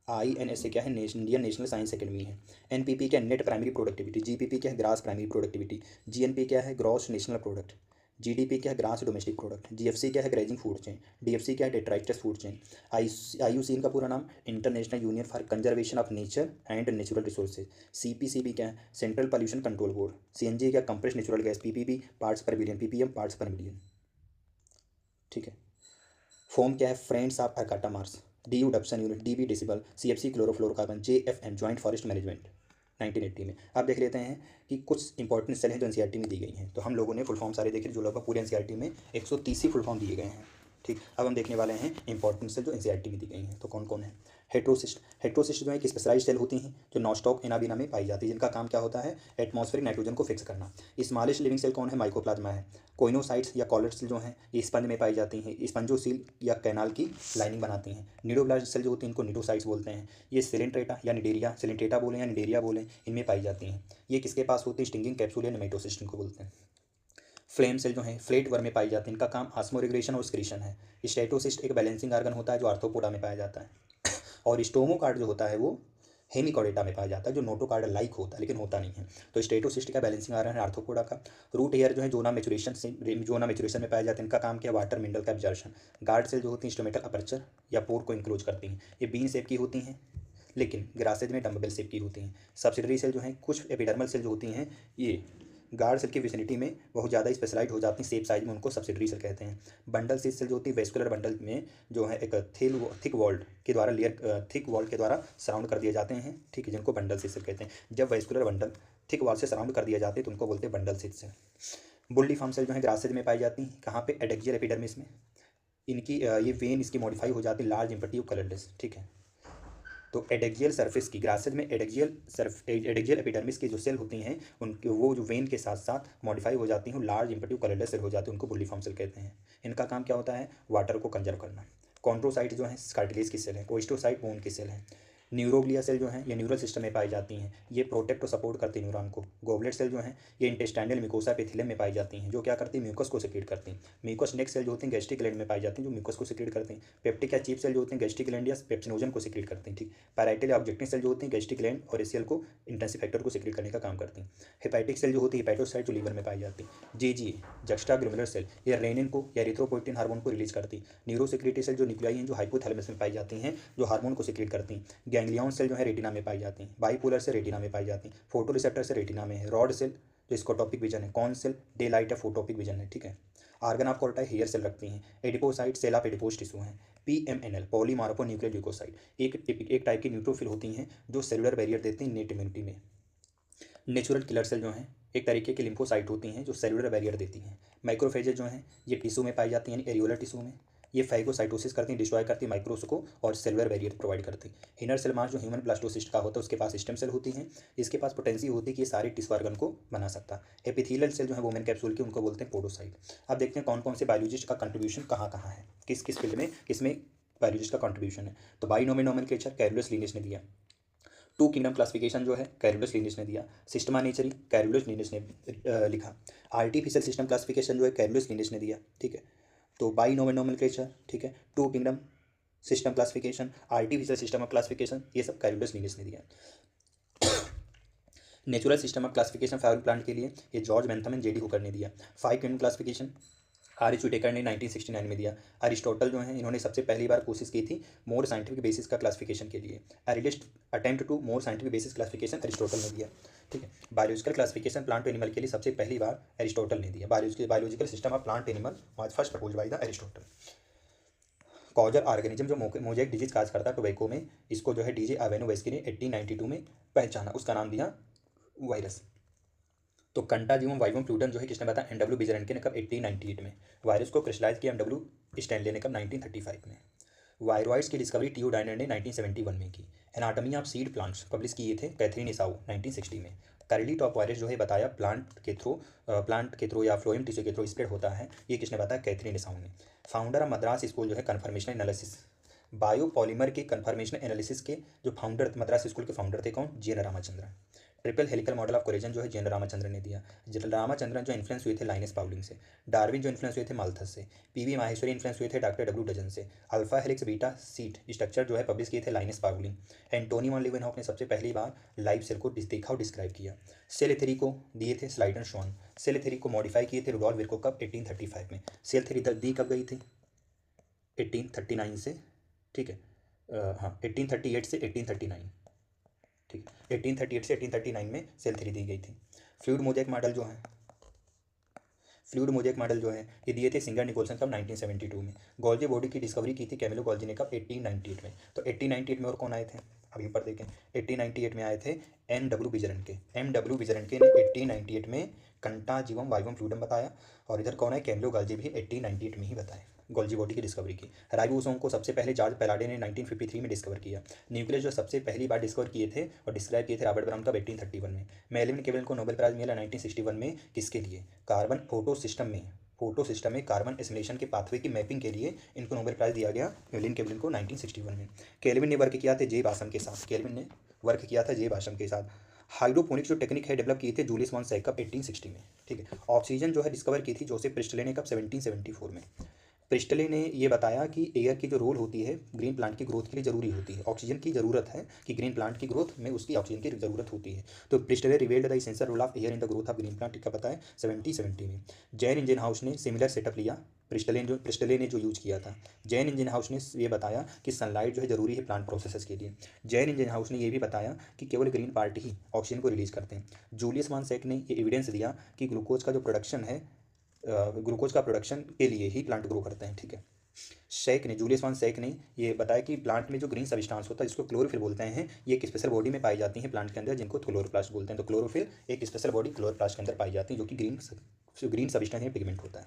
INSA क्या है, Indian national science academy है। NPP क्या है, नेट प्राइमरी प्रोडक्टिविटी। GPP क्या है, ग्रास प्राइमरी प्रोडक्टिविटी। GNP क्या है, ग्रॉस नेशनल प्रोडक्ट। GDP क्या है, ग्रास डोमेस्टिक प्रोडक्ट। GFC क्या है, ग्रेजिंग फूड चेन। DFC क्या है, डेट्राइटस फूड चेन। IUCN का पूरा नाम, international union for conservation of nature and natural resources. CPCB क्या है, central pollution control board. CNG क्या, compressed natural gas. PPB parts per billion. PPM parts per million, ठीक है। फोम क्या है, friends of Arcata marsh. DU Dobson unit. DB decibel. CFC chlorofluorocarbon. JFM joint forest management 1980 में। अब देख लेते हैं कि कुछ इंपॉर्टेंट सेल हैं जो NCERT में दी गई हैं। तो हम लोगों ने फुल फॉर्म सारे देखे जो लगभग पूरे NCERT में 130 ही फुल फॉर्म दिए गए हैं, ठीक। अब हम देखने वाले हैं इंपॉर्टेंट सेल जो NCERT में दी गई हैं। तो कौन कौन है। हेट्रोसिस्ट। हेट्रोसिस्ट जो है कि स्पेशलाइज सेल होती हैं जो नॉस्टॉक एनाबिना में पाई जाती है, जिनका काम क्या होता है, एटमॉस्फेरिक नाइट्रोजन को फिक्स करना। स्मॉलेस्ट लिविंग सेल कौन है, माइकोप्लाज्मा है। कोइनोसाइट्स या कॉलर सेल जो हैं ये स्पंज में पाई जाती हैं, स्पंजोसील या कैनाल की लाइनिंग बनाती हैं। निडोब्लास्ट सेल जो होती हैं इनको निडोसाइट्स बोलते हैं। ये सिलेंट्रेटा या निडेरिया, सिलेंट्रेटा बोलें या निडेरिया बोलें, इनमें पाई जाती हैं। ये किसके पास होती है, स्टिंगिंग कैप्सूल या नेमेटोसिस्ट इनको बोलते हैं। फ्लेम सेल जो है फ्लेट वर्म में पाई जाती है, इनका काम ऑस्मोरेगुलेशन और स्क्रीशन है। स्टेटोसिस्ट एक बैलेंसिंग आर्गन होता है जो आर्थ्रोपोडा में पाया जाता है। और स्टोमोकार्ड जो होता है वो हेमिकॉर्डेटा में पाया जाता है, जो नोटोकार्ड लाइक होता है लेकिन होता नहीं है। तो स्टेटोसिस्ट का बैलेंसिंग आर्गन है आर्थ्रोपोडा का। रूट हेयर जो है जोना मेचुरेशन में पाए जाते हैं, इनका काम क्या है, वाटर मिनरल का एब्जॉर्प्शन। गार्ड सेल जो होती हैं स्टोमेटल अपर्चर या पोर को इंक्लोज करती हैं, ये बीन शेप की होती हैं लेकिन ग्रासेज में डम्बल शेप की होती हैं। सब्सिडरी सेल जो हैं, कुछ एपिडर्मल सेल जो होती हैं ये गार्ड सेल की विसिनिटी में बहुत ज़्यादा स्पेशलाइज हो जाती हैं शेप साइज में, उनको सब्सिडरी सेल कहते हैं। बंडल सेल जो होती है वेस्कुलर बंडल में जो है एक थिक वॉल्ड के द्वारा थिक वॉल के द्वारा सराउंड कर दिए जाते हैं, ठीक है, जिनको बंडल सेल कहते हैं। जब वेस्कुलर बंडल थिक वॉल से सराउंड कर दिए जाते हैं तो उनको बोलते हैं बंडल सेल। बुल्ली फॉर्म सेल जो है ग्रासेज में पाई जाती हैं, कहाँ पे, एडेक्सियल एपिडर्मिस में। इनकी ये वेन इसकी मॉडिफाई हो जाती है लार्ज इम्पटिव कलरलेस, ठीक है। तो एडेक्सियल सरफेस की ग्रासेज में एडेक्सियल एपिडर्मिस की जो सेल होती हैं उनके वो जो वेन के साथ साथ मॉडिफाई हो जाती हैं, लार्ज इम्पटिव कलरलेस सेल हो जाती हैं, उनको बुल्ली फॉर्म सेल कहते हैं। इनका काम क्या होता है, वाटर को कंजर्व करना। कॉन्ट्रोसाइट जो है कार्टिलेज की सेल है। ओस्टोसाइट बोन की सेल है। न्यूरोग्लिया सेल जो है ये न्यूरल सिस्टम में पाई जाती हैं, ये प्रोटेक्ट और सपोर्ट करती हैं न्यूरॉन को। गोबलेट सेल जो है ये इंटेस्टाइनल म्यूकोसा एपिथेलियम में पाई जाती हैं, जो क्या करती हैं, म्यूकस को सिक्रीट करती हैं। म्यूकस नेक सेल जो होती हैं गैस्ट्रिक ग्लैंड में पाई जाती हैं, जो म्यूकस को सिक्रीट करती हैं। पेप्टिक या चीफ सेल जो होती हैं गैस्ट्रिक ग्लैंड या पेप्सिनोजन को सिक्रीट करती हैं, ठीक। पैराइटल या ऑब्जेक्टिव सेल जो होती हैं गैस्ट्रिक ग्लैंड और एसीएल को इंटेंसिव फैक्टर को सिक्रीट करने का काम करती हैं। हेपेटिक सेल जो होती है हेपेटोसाइट जो लीवर में पाई जाती है। जीजी जक्स्टा ग्लोमेरुलर सेल ये रेनिन को या एरिथ्रोपोइटिन हार्मोन को रिलीज करती है। न्यूरोसिक्रेटरी सेल जो न्यूक्लियाई हैं जो हाइपोथैलेमस में पाई जाती हैं, जो हार्मोन को सिक्रीट करती हैं। गैंग्लियन सेल जो है रेटिना में पाई जाती हैं। बाइपोलर से रेटिना में पाई जाती हैं। फोटो रिसेप्टर से रेटिना में है। रॉड सेल जो स्कोटोपिक विजन है। कॉन सेल डे लाइट या फोटोपिक विजन है, ठीक है। Organ of Corti hair cell रखती हैं। Adipocyte cell of adipose tissue हैं। PMNL पॉलीमार्फो न्यूक्लियर ल्यूकोसाइट एक टाइप की न्यूट्रोफिल होती हैं जो सेलुलर बैरियर देती हैं नेट इम्यूनिटी में। नेचुरल किलर सेल जो हैं एक तरीके की लिम्फोसाइट होती हैं जो सेलुलर बैरियर देती हैं। माइक्रोफेजेज जो हैं ये टिश्यू में पाई जाती हैं, यानी एरियोलर टिश्यू में। ये फैगोसाइटोसिस करती हैं, डिस्ट्रॉय करती है माइक्रोब्स को और सेलुलर बैरियर प्रोवाइड करती है। इनर सेल मास जो ह्यूमन ब्लास्टोसिस्ट का होता है उसके पास स्टेम सेल होती हैं, इसके पास पोटेंसी होती है कि ये सारे टिश्यू ऑर्गन को बना सकता है। एपिथेलियल सेल जो है वुमेन कैप्सूल की, उनको बोलते हैं पोडोसाइट। अब देखते हैं कौन कौन से बायोलॉजिस्ट का कंट्रीब्यूशन कहाँ कहाँ है, किस किस फील्ड में किसमें बायोलॉजिस्ट का कंट्रीब्यूशन है। तो बाइनोमिनोमेनक्लेचर कैरोलस लिनियस ने दिया। टू किंगडम क्लासिफिकेशन जो है कैरोलस लिनियस ने दिया। सिस्टमा नेचरी कैरोलस लिनियस ने लिखा। आर्टिफिशियल सिस्टम क्लासिफिकेशन जो है कैरोलस लिनियस ने दिया, ठीक है। तो बाइनोमिनोमेनक्लेचर, ठीक है, two kingdom system classification, artificial system of classification, ये सब कैरोलस लिनियस ने दिया। Natural system of classification for plant के लिए ये George Bentham and JD Hooker ने दिया। Five kingdom classification RH. Whittaker ने 1969 में दिया। अरिस्टोटल जो है इन्होंने सबसे पहली बार कोशिश की थी मोर साइंटिफिक बेसिस का क्लासिफिकेशन के लिए। Earliest attempt to more scientific basis classification Aristotle ने दिया, ठीक है। बायोलॉजिकल क्लासिफिकेशन प्लांट एनिमल के लिए सबसे पहली बार अरिस्टोटल ने दिया। Biological system of plant animal was first propose by the Aristotle. Causal organism जो मोजेक डिजीज काज करता है टोबैको में, इसको जो है डीजे अवेनोवेस्की ने 1892 में पहचाना, उसका नाम दिया वायरस। तो कंटाजिवम वाइवम फ्लूडम जो है किसने बताया, एन.डब्ल्यू. बिजरनके ने कब, 1898 में। वायरस को क्रिस्टलाइज किया एम.डब्ल्यू. स्टैनले ने कब, 1935 में। वायरॉइड्स की डिस्कवरी टी.ओ. डायनर ने 1971 में की। Anatomy of seed plants publish किए थे कैथरीन इसाऊ 1960 में। करली टॉप वायरस जो है बताया प्लांट के थ्रू या फ्लोएम टिश्यू के थ्रू स्प्रेड होता है, ये किसने बताया, कैथरीन इसाऊ ने। फाउंडर ऑफ मद्रास स्कूल जो है कन्फर्मेशन एनालिसिस, बायोपॉलीमर के कन्फर्मेशन एनालिसिस के जो फाउंडर, मद्रास स्कूल के फाउंडर थे कौन, GN. Ramachandran. Triple helical model of collagen जो है जी.एन. रामाचंद्रन ने दिया। रामाचंद्रन जो इन्फ्लुएंस हुए थे लाइनस पाउलिंग से। डार्विन जो इन्फ्लुएंस हुए थे माल्थस से। पी.वी. माहेश्वरी इन्फ्लुएंस हुए थे डॉक्टर डब्ल्यू डजन से। Alpha helix beta sheet structure जो है पब्लिश किए थे Linus Pauling. Antonie van Leeuwenhoek ने सबसे पहली बार लाइव सेल को देखा और डिस्क्राइब किया। सेल थ्योरी को दिए थे स्लाइडन शॉन। सेल थ्योरी को मॉडिफाई किए थे रुडोल्फ विर्को कब, 1835 में। सेल थ्योरी दी कब गई थी, 1839 से, ठीक है, हाँ 1838 से 1839, ठीक है, 1838 से 1839 में सेल थ्योरी दी गई थी। फ्लूइड मोजेक मॉडल जो है ये दिए थे सिंगर निकोलसन कब, 1972 में। गोल्जी बॉडी की डिस्कवरी की थी कैमिलो गोल्जी ने कब, 1898 में। तो 1898 में और कौन आए थे, अभी ऊपर देखें, 1898 में आए थे एम.डब्ल्यू. बिजरनके ने 1898 में कंटाजिवम वाइवम फ्लूइडम बताया। और इधर कौन है, कैमिलो गोल्जी भी 1898 में ही बताया गोल्जी बॉडी की डिस्कवरी की। राइबोसोम को सबसे पहले जॉर्ज पैलाडे ने 1953 में डिस्कवर किया। न्यूक्लियस जो सबसे पहली बार डिस्कवर किए थे और डिस्क्राइब किए थे रॉबर्ट ब्राउन कब, 1831 में। मेलविन केवल को नोबेल प्राइज मिला 1961 में, किसके लिए, कार्बन फोटो सिस्टम में कार्बन एसिमिलेशन के पाथवे की मैपिंग के लिए इनको नोबेल प्राइज दिया गया मेलिन केवलिन को 1961 में। केल्विन ने वर्क किया था जे बाशम के साथ। हाइड्रोपोनिक्स जो टेक्निक है डेवलप किए थे जूलियस वॉन सैक कब, 1860 में, ठीक है। ऑक्सीजन जो है डिस्कवर की थी जोसेफ प्रिस्टले ने कब, 1774 में। प्रिस्टले ने ये बताया कि एयर की जो रोल होती है ग्रीन प्लांट की ग्रोथ के लिए ज़रूरी होती है, ऑक्सीजन की ज़रूरत है कि ग्रीन प्लांट की ग्रोथ में उसकी ऑक्सीजन की ज़रूरत होती है। तो Priestley revealed the essential role of air in the growth of green plant का पता है 1770 में। जैन इंजन हाउस ने सिमिलर सेटअप लिया, प्रिस्टले ने जो यूज किया था। जैन इंजन हाउस ने ये बताया कि सनलाइट जो है ज़रूरी है प्लांट प्रोसेसेस के लिए। जैन इंजन हाउस ने ये भी बताया कि केवल ग्रीन पार्ट ही ऑक्सीजन को रिलीज करते हैं। जूलियस वॉन सैक ने ये एविडेंस दिया कि ग्लूकोज का प्रोडक्शन के लिए ही प्लांट ग्रो करते हैं, ठीक है। जूलियस वॉन सैक ने ये बताया कि प्लांट में जो ग्रीन सब्सटेंस होता है इसको क्लोरोफिल बोलते हैं, ये एक स्पेशल बॉडी में पाई जाती है प्लांट के अंदर जिनको क्लोरोप्लास्ट बोलते हैं। तो क्लोरोफिल एक स्पेशल बॉडी क्लोरोप्लास्ट के अंदर पाई जाती है जो कि ग्रीन सब्सटेंस है, पिगमेंट होता है।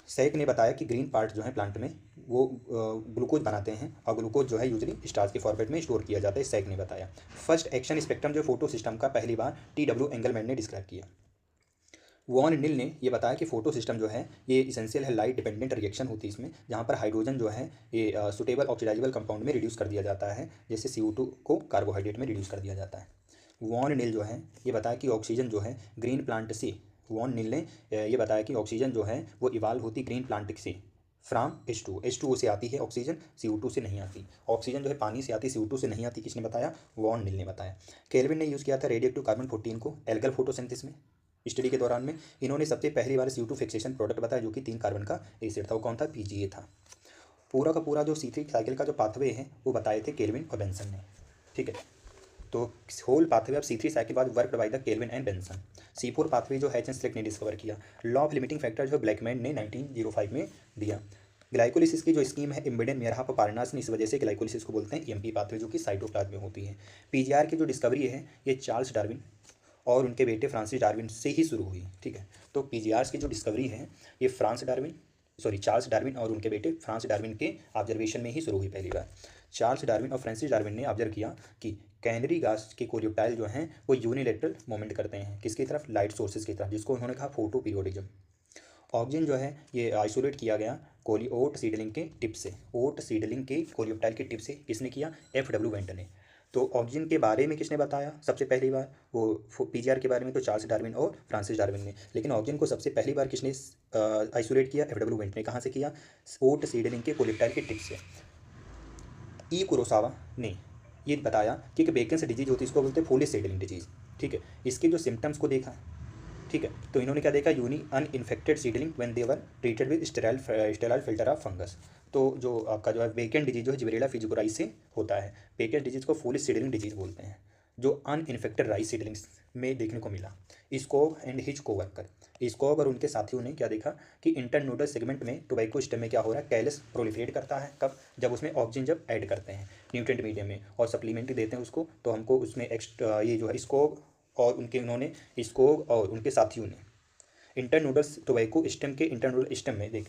सैक ने बताया कि ग्रीन पार्ट जो है प्लांट में वो ग्लूकोज बनाते हैं और ग्लूकोज जो है यूजली स्टार्च के फॉर्मेट में स्टोर किया जाता है, सैक ने बताया। फर्स्ट एक्शन स्पेक्ट्रम जो फोटो सिस्टम का पहली बार T.W. एंगलमैन ने डिस्क्राइब किया। वॉन नील ने ये बताया कि फोटो सिस्टम जो है ये इसेंशियल है, लाइट डिपेंडेंट रिएक्शन होती है इसमें, जहाँ पर हाइड्रोजन जो है ये सुटेबल ऑक्सीडाइजेबल कंपाउंड में रिड्यूस कर दिया जाता है, जैसे CO2 को कार्बोहाइड्रेट में रिड्यूस कर दिया जाता है। वॉन नील जो है ये बताया कि ऑक्सीजन जो है ग्रीन प्लांट से, वॉन नील ने ये बताया कि ऑक्सीजन जो है वो इवाल्व होती ग्रीन प्लांट से फ्राम H2O से आती है ऑक्सीजन, CO2 से नहीं आती। ऑक्सीजन जो है पानी से आती, CO2 से नहीं आती, किसने बताया, वॉन नील ने बताया। केल्विन ने यूज़ किया था रेडियोएक्टिव कार्बन 14 को एल्गल फोटोसिंथेसिस में। स्टडी के दौरान में इन्होंने सबसे पहली बार CO2 फिक्सेशन प्रोडक्ट बताया जो कि 3 कार्बन का एसिड था, वो कौन था, PGA था। पूरा का पूरा जो C3 साइकिल का जो पाथवे है वो बताए थे केल्विन और बेंसन ने, ठीक है। तो whole pathway of C3 cycle was worked by the Calvin and Benson. C4 pathway जो H.N. ने डिस्कवर किया। लॉ ऑफ लिमिटिंग फैक्टर जो ब्लैकमैन ने 1905 में दिया। ग्लाइकोलिसिस की जो स्कीम है इम्बेडेन मेयरहाफ और पार्नास ने, इस वजह से ग्लाइकोलिसिस को बोलते हैं EMP पाथवे जो कि साइटोप्लाज्म में होती है। PGR की जो डिस्कवरी है ये चार्ल्स डार्विन और उनके बेटे फ्रांसिस डार्विन से ही शुरू हुई, ठीक है। तो PGRs की जो डिस्कवरी है ये फ्रांस डार्विन चार्ल्स डार्विन और उनके बेटे फ्रांस डार्विन के ऑब्जर्वेशन में ही शुरू हुई पहली बार। चार्ल्स डार्विन और फ्रांसिस डार्विन ने ऑब्जर्व किया कि कैनरी घास के कोलियोप्टाइल जो हैं वो यूनिलेटरल मूवमेंट करते हैं, किसकी तरफ, लाइट सोर्सेज की तरफ, जिसको उन्होंने कहा फोटो पीरियोडिज्म। ऑक्सीजन जो है ये आइसोलेट किया गया ओट सीडलिंग के टिप से, ओट सीडलिंग के कोलियोप्टाइल के टिप से। किसने किया, FW वेंट ने। तो ऑक्सीजन के बारे में किसने बताया सबसे पहली बार, वो पीजीआर के बारे में तो चार्ल्स डार्विन और फ्रांसिस डार्विन ने, लेकिन ऑक्सीजन को सबसे पहली बार किसने आइसोलेट किया, FW वेंट ने। कहाँ से किया, ओट सीडलिंग के कोलियोप्टाइल के टिप से। ई कुरोसावा ने ये बताया कि एक बेकेंस डिजीज होती है, इसको बोलते हैं फोलिस सीडलिंग डिजीज, ठीक है। इसके जो सिम्टम्स को देखा, ठीक है, तो इन्होंने क्या देखा, यूनी uninfected seedling when they were treated with sterile filter of fungus. तो जो आपका जो है वेकेंट डिजीज जो है जिबरेला फिजिकोराई से होता है। वेकेंट डिजीज को फोलिस सीडलिंग डिजीज बोलते हैं, जो अनइन्फेक्टेड राइस सीडलिंग्स में देखने को मिला। स्कोग एंड हिज कोवर्कर, स्कोग और उनके साथियों ने क्या देखा कि इंटरनोडल सेगमेंट में टोबैको स्टेम में क्या हो रहा है, कैलस प्रोलिफरेट करता है। कब, जब उसमें ऑक्सीजन जब ऐड करते हैं न्यूट्रिएंट मीडियम में और सप्लीमेंट्री देते हैं उसको, तो हमको उसमें एक्स्ट्रा ये जो है स्कोग और उनके साथियों ने इंटरनोडल टोबैको स्टेम के इंटरनोडल स्टेम में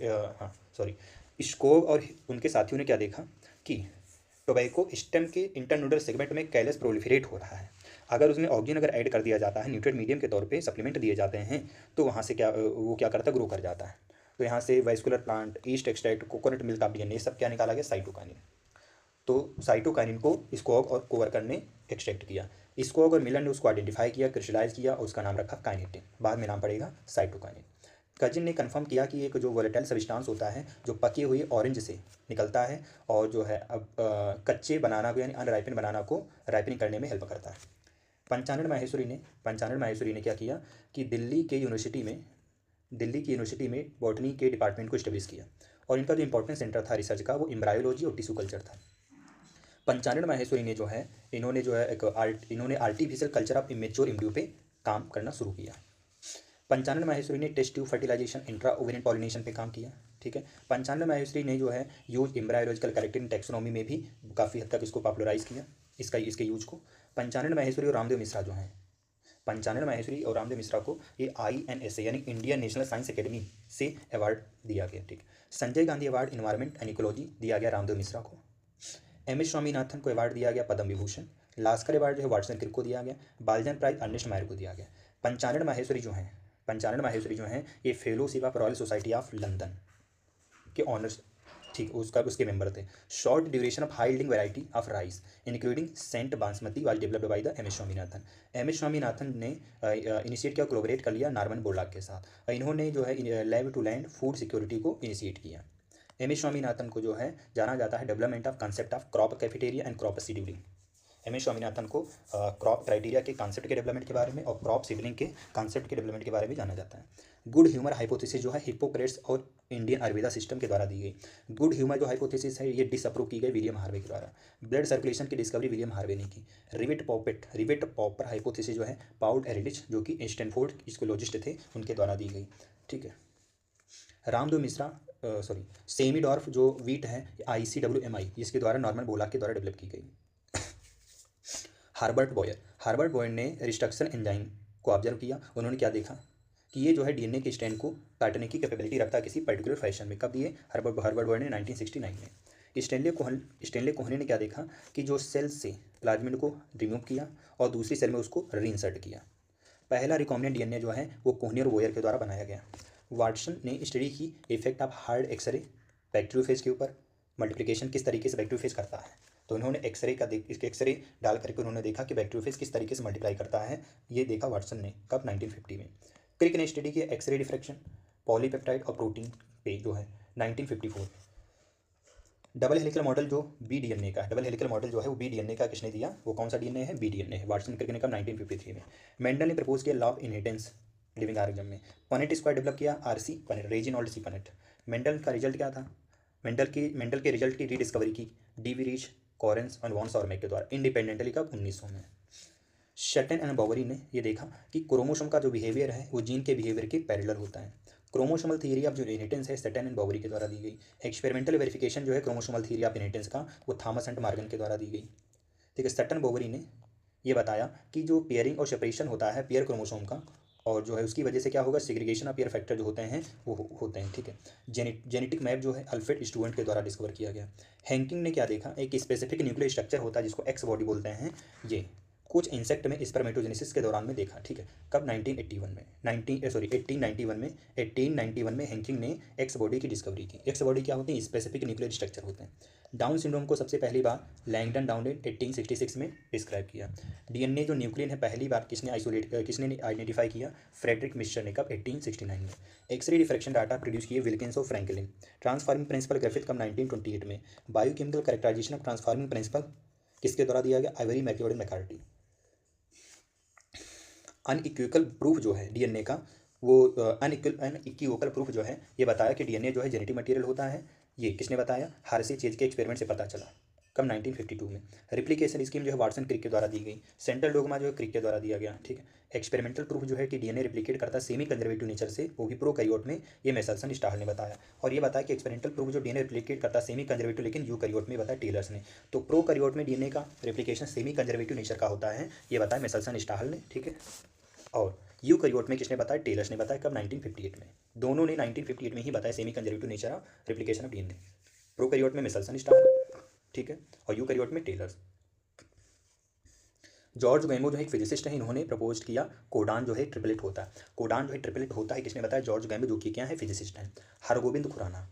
स्कोग और उनके साथियों ने क्या देखा कि टोबैको स्टेम के इंटरनोडल सेगमेंट में कैलस प्रोलिफरेट हो रहा है। अगर उसमें ऑक्सीजन अगर ऐड कर दिया जाता है, न्यूट्रिएंट मीडियम के तौर पे सप्लीमेंट दिए जाते हैं, तो वहाँ से वो क्या करता है, ग्रो कर जाता है। तो यहाँ से vascular plant, east extract, coconut milk of DNA, सब क्या निकाला गया, साइटोकाइनिन। तो साइटोकाइनिन को स्कोग और कोवर्कर ने एक्सट्रैक्ट किया। स्कोग और मिलर ने उसको आइडेंटिफाई किया, क्रिस्टलाइज किया और उसका नाम रखा काइनेटिन, बाद में नाम पड़ेगा साइटोकाइनिन। कजिन ने कंफर्म किया कि एक जो वोलेटाइल सब्सटेंस होता है जो पकी हुई ऑरेंज से निकलता है और जो है अब कच्चे बनाना को यानी अनराइपन बनाना को राइपनिंग करने में हेल्प करता है। पंचानन माहेश्वरी ने क्या किया कि दिल्ली की यूनिवर्सिटी में बॉटनी के डिपार्टमेंट को इस्टेब्लिश किया और इनका जो इंपॉर्टेंट सेंटर था रिसर्च का वो एम्ब्रायोलॉजी और टिश्यू कल्चर था। पंचानन माहेश्वरी ने इन्होंने artificial culture of immature embryo पे काम करना शुरू किया। पंचानन माहेश्वरी ने test tube fertilization, intra ovarian pollination पे काम किया, ठीक है। पंचानन माहेश्वरी ने जो है यूज एम्ब्रायोलॉजिकल कैरेक्टर इन टैक्सोनॉमी में भी काफ़ी हद तक इसको पॉपुलराइज किया, इसके यूज को। पंचानन माहेश्वरी और रामदेव मिश्रा जो हैं, पंचानन माहेश्वरी और रामदेव मिश्रा को ये INSA यानी इंडियन नेशनल साइंस एकेडमी से अवार्ड दिया गया, ठीक। Sanjay Gandhi award environment and ecology दिया गया रामदेव मिश्रा को। MS स्वामीनाथन को अवार्ड दिया गया पद्म विभूषण। लास्कर अवार्ड जो है वाटसन क्रिक को दिया गया। बालजन प्राइज अर्नेस्ट मायर को दिया गया। पंचानन माहेश्वरी जो हैं ये fellowship of royal society of London के ऑनर्स, ठीक, उसके मेंबर थे। Short duration of high yielding variety of rice including scented basmati was developed by the MS Swaminathan. MS Swaminathan ने इनिशिएट किया, कोलैबोरेट कर लिया नॉर्मन बोरलॉग के साथ। इन्होंने जो है lab to land food security को इनिशिएट किया। MS स्वामीनाथन को जो है जाना जाता है development of concept of crop cafeteria and crop seedling. MS Swaminathan को क्रॉप क्राइटेरिया के कॉन्सेप्ट के डेवलपमेंट के बारे में और क्रॉप सीडलिंग के कॉन्सेप्ट के डेवलपमेंट के बारे में जाना जाता है। गुड ह्यूमर हाइपोथेसिस जो है हिप्पोक्रेट्स और इंडियन आयुर्वेदा सिस्टम के द्वारा दी गई। गुड ह्यूमर जो हाइपोथेसिस है ये डिसअप्रूव की गई विलियम हार्वे के द्वारा। ब्लड सर्कुलेशन की डिस्कवरी विलियम हार्वे ने की। रिवेट पॉपर हाइपोथेसिस जो है पाउल एरिलिच जो कि स्टैनफोर्ड इकोलॉजिस्ट थे उनके द्वारा दी गई, ठीक है। रामदेव मिश्रा सेमीडॉर्फ जो वीट है ICWMI इसके द्वारा नॉर्मन बोरलॉग के द्वारा डेवलप की गई। हार्बर्ट बॉयर ने रिस्ट्रक्शन एंजाइम को ऑब्जर्व किया। उन्होंने क्या देखा कि ये जो है DNA के स्ट्रैंड को काटने की कैपेबिलिटी रखता है किसी पर्टिकुलर फैशन में। कब दिए, हार्बर्ट बॉयर ने 1969 में। स्टेनले कोहने ने क्या देखा कि जो सेल से प्लाज्मिड को रिमूव किया और दूसरी सेल में उसको रीइंसर्ट किया। पहला रिकॉम्बिनेंट DNA जो है वो कोहने और बॉयर के द्वारा बनाया गया। वाटसन ने स्टडी की effect of hard X-ray bacteriophage के ऊपर, मल्टीप्लिकेशन किस तरीके से बैक्टीरियोफेज करता है। तो उन्होंने इसके एक्सरे डाल करके उन्होंने देखा कि बैक्टीरियोफेज किस तरीके से मल्टीप्लाई करता है, ये देखा वाटसन ने। कब, 1950 में। क्रिक ने स्टडी किया एक्सरे डिफ्रैक्शन पॉलीपेप्टाइड और प्रोटीन पे जो है 1954। डबल हेलिकल मॉडल जो BDNA का, डबल हेलिकल मॉडल जो है वो BDNA का किसने दिया, वो कौन सा DNA है, BDNA है। वाटसन क्रिक ने कब, 1953 में। मेंडल ने प्रपोज किया law of inheritance living organism में। पनेट स्क्वायर डेवलप किया RC Punnett, Reginald C Punnett. Mendel का रिजल्ट क्या था, मेंडल के रिजल्ट की रीडिस्कवरी की DV रीच, कॉरेंस और वॉन सॉरमैक के द्वारा इंडिपेंडेंटली कब, 1900 में। शटन एंड बॉवरी ने ये देखा कि क्रोमोसोम का जो बिहेवियर है वो जीन के बिहेवियर के पैरेलल होता है। क्रोमोसोमल थियरी ऑफ जो इनहेरिटेंस है शटन एंड बॉवरी के द्वारा दी गई। एक्सपेरिमेंटल वेरिफिकेशन जो है क्रोमोसोमल थियरी ऑफ इनहेरिटेंस का वो थॉमस एंड मॉर्गन के द्वारा दी गई, ठीक है। शटन बॉवरी ने ये बताया कि जो पेयरिंग और सेपरेशन होता है पेयर क्रोमोसोम का और जो है उसकी वजह से क्या होगा, सेग्रीगेशन ऑफ ईयर फैक्टर जो होते हैं वो होते हैं, ठीक है। जेनेटिक मैप जो है अल्फ्रेड स्टूडेंट के द्वारा डिस्कवर किया गया। हैंकिंग ने क्या देखा, एक स्पेसिफिक न्यूक्लियर स्ट्रक्चर होता है जिसको एक्स बॉडी बोलते हैं, ये कुछ इंसेक्ट में स्पर्मेटोजेनेसिस के दौरान में देखा, ठीक है। कब, 1981 में, 1891 में हैंकिंग ने एक्स बॉडी की डिस्कवरी की। एक्स बॉडी क्या होती है, स्पेसिफिक न्यूक्लियर स्ट्रक्चर होते हैं। डाउन सिंड्रोम को सबसे पहली बार लैंगडन डाउन ने 1866 में डिस्क्राइब किया। डीएनए जो न्यूक्लियन है पहली बार किसने आइडेंटिफाई किया, फ्रेडरिक मिश्र ने, कब, 1869 में। एक्सरे डिफ्रैक्शन डाटा प्रोड्यूस किए विल्किंस और फ्रैंकलिन। ट्रांसफार्मिंग प्रिंसिपल ग्रिफिथ, कब, 1928 में। Biochemical characterization of transforming principle किसके द्वारा दिया गया, Avery MacLeod McCarty. Unequivocal proof जो है डीएनए का, वो अनइक्विवोकल प्रूफ जो है ये बताया कि डीएनए जो है जेनेटिक मटेरियल होता है। ये किसने बताया, हार्सी चेज के एक्सपेरिमेंट से पता चला, कब, 1952 में। रिप्लिकेशन स्कीम जो है वाटसन क्रिक के द्वारा दी गई। सेंट्रल डोगमा जो है क्रिक के द्वारा दिया गया, ठीक है। एक्सपेरिमेंटल प्रूफ जो है कि डीएनए रिप्लिकेट करता सेमी कंजर्वेटिव नेचर से, वो भी प्रोकैरियोट में, ये मेसल्सन स्टाहल ने बताया। और ये बताया कि एक्सपेरिमेंटल प्रूफ जो डीएनए रिप्लिकेट करता सेमी कंजर्वेटिव लेकिन यूकैरियोट में बताया टेलर्स ने। तो प्रोकैरियोट में डीएनए का रिप्लिकेशन सेमी कंजर्वेटिव नेचर का होता है, ये बताया मेसल्सन स्टाहल ने, ठीक है। और यूकैरियोट में किसने बताया, टेलर्स ने बताया, कब, 1958 में। दोनों ने 1958 में ही बताया semi conservative nature of replication of DNA. Prokaryote में मेसल्सन स्टाहल, ठीक है, और यूकैरियोट में टेलर्स। जॉर्ज गैमो जो है एक फिजिसिस्ट है, इन्होंने प्रपोज किया कोडान जो है ट्रिपलेट होता है। कोडान जो है ट्रिपलेट होता है, किसने बताया, जॉर्ज गैमो, जो कि क्या है, फिजिसिस्ट हैं। हरगोबिंद खुराना,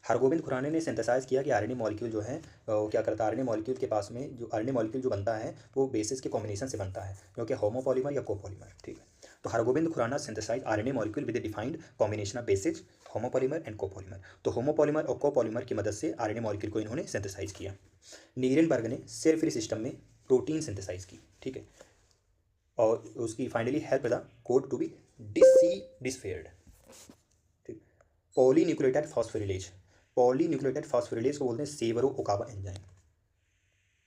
हरगोबिंद खुराना ने सिंथेसाइज किया कि आरएनए मॉलिक्यूल जो है क्या करता है, आरएनए मॉलिक्यूल के पास में जो आरएनए मॉलिक्यूल जो बनता है वो बेसिस के कॉम्बिनेशन से बनता है, जो कि होमोपॉलीमर या कोपॉलीमर, ठीक है। तो Hargobind Khorana synthesize RNA molecule with defined combination of bases, homopolymer and copolymer. तो होमोपॉलीमर और कोपॉलीमर की मदद से आरएनए मॉलिक्यूल को इन्होंने सिंथेसाइज किया। नीरेनबर्ग ने सेल फ्री सिस्टम में प्रोटीन सिंथेसाइज की, ठीक है, और उसकी finally help the code to be deciphered, ठीक। पॉलीन्यूक्लियोटाइड फॉस्फोरिलेज, पॉलीन्यूक्लियोटाइड फॉस्फोरिलेज को बोलते हैं सेवरो ओकावा एंजाइम।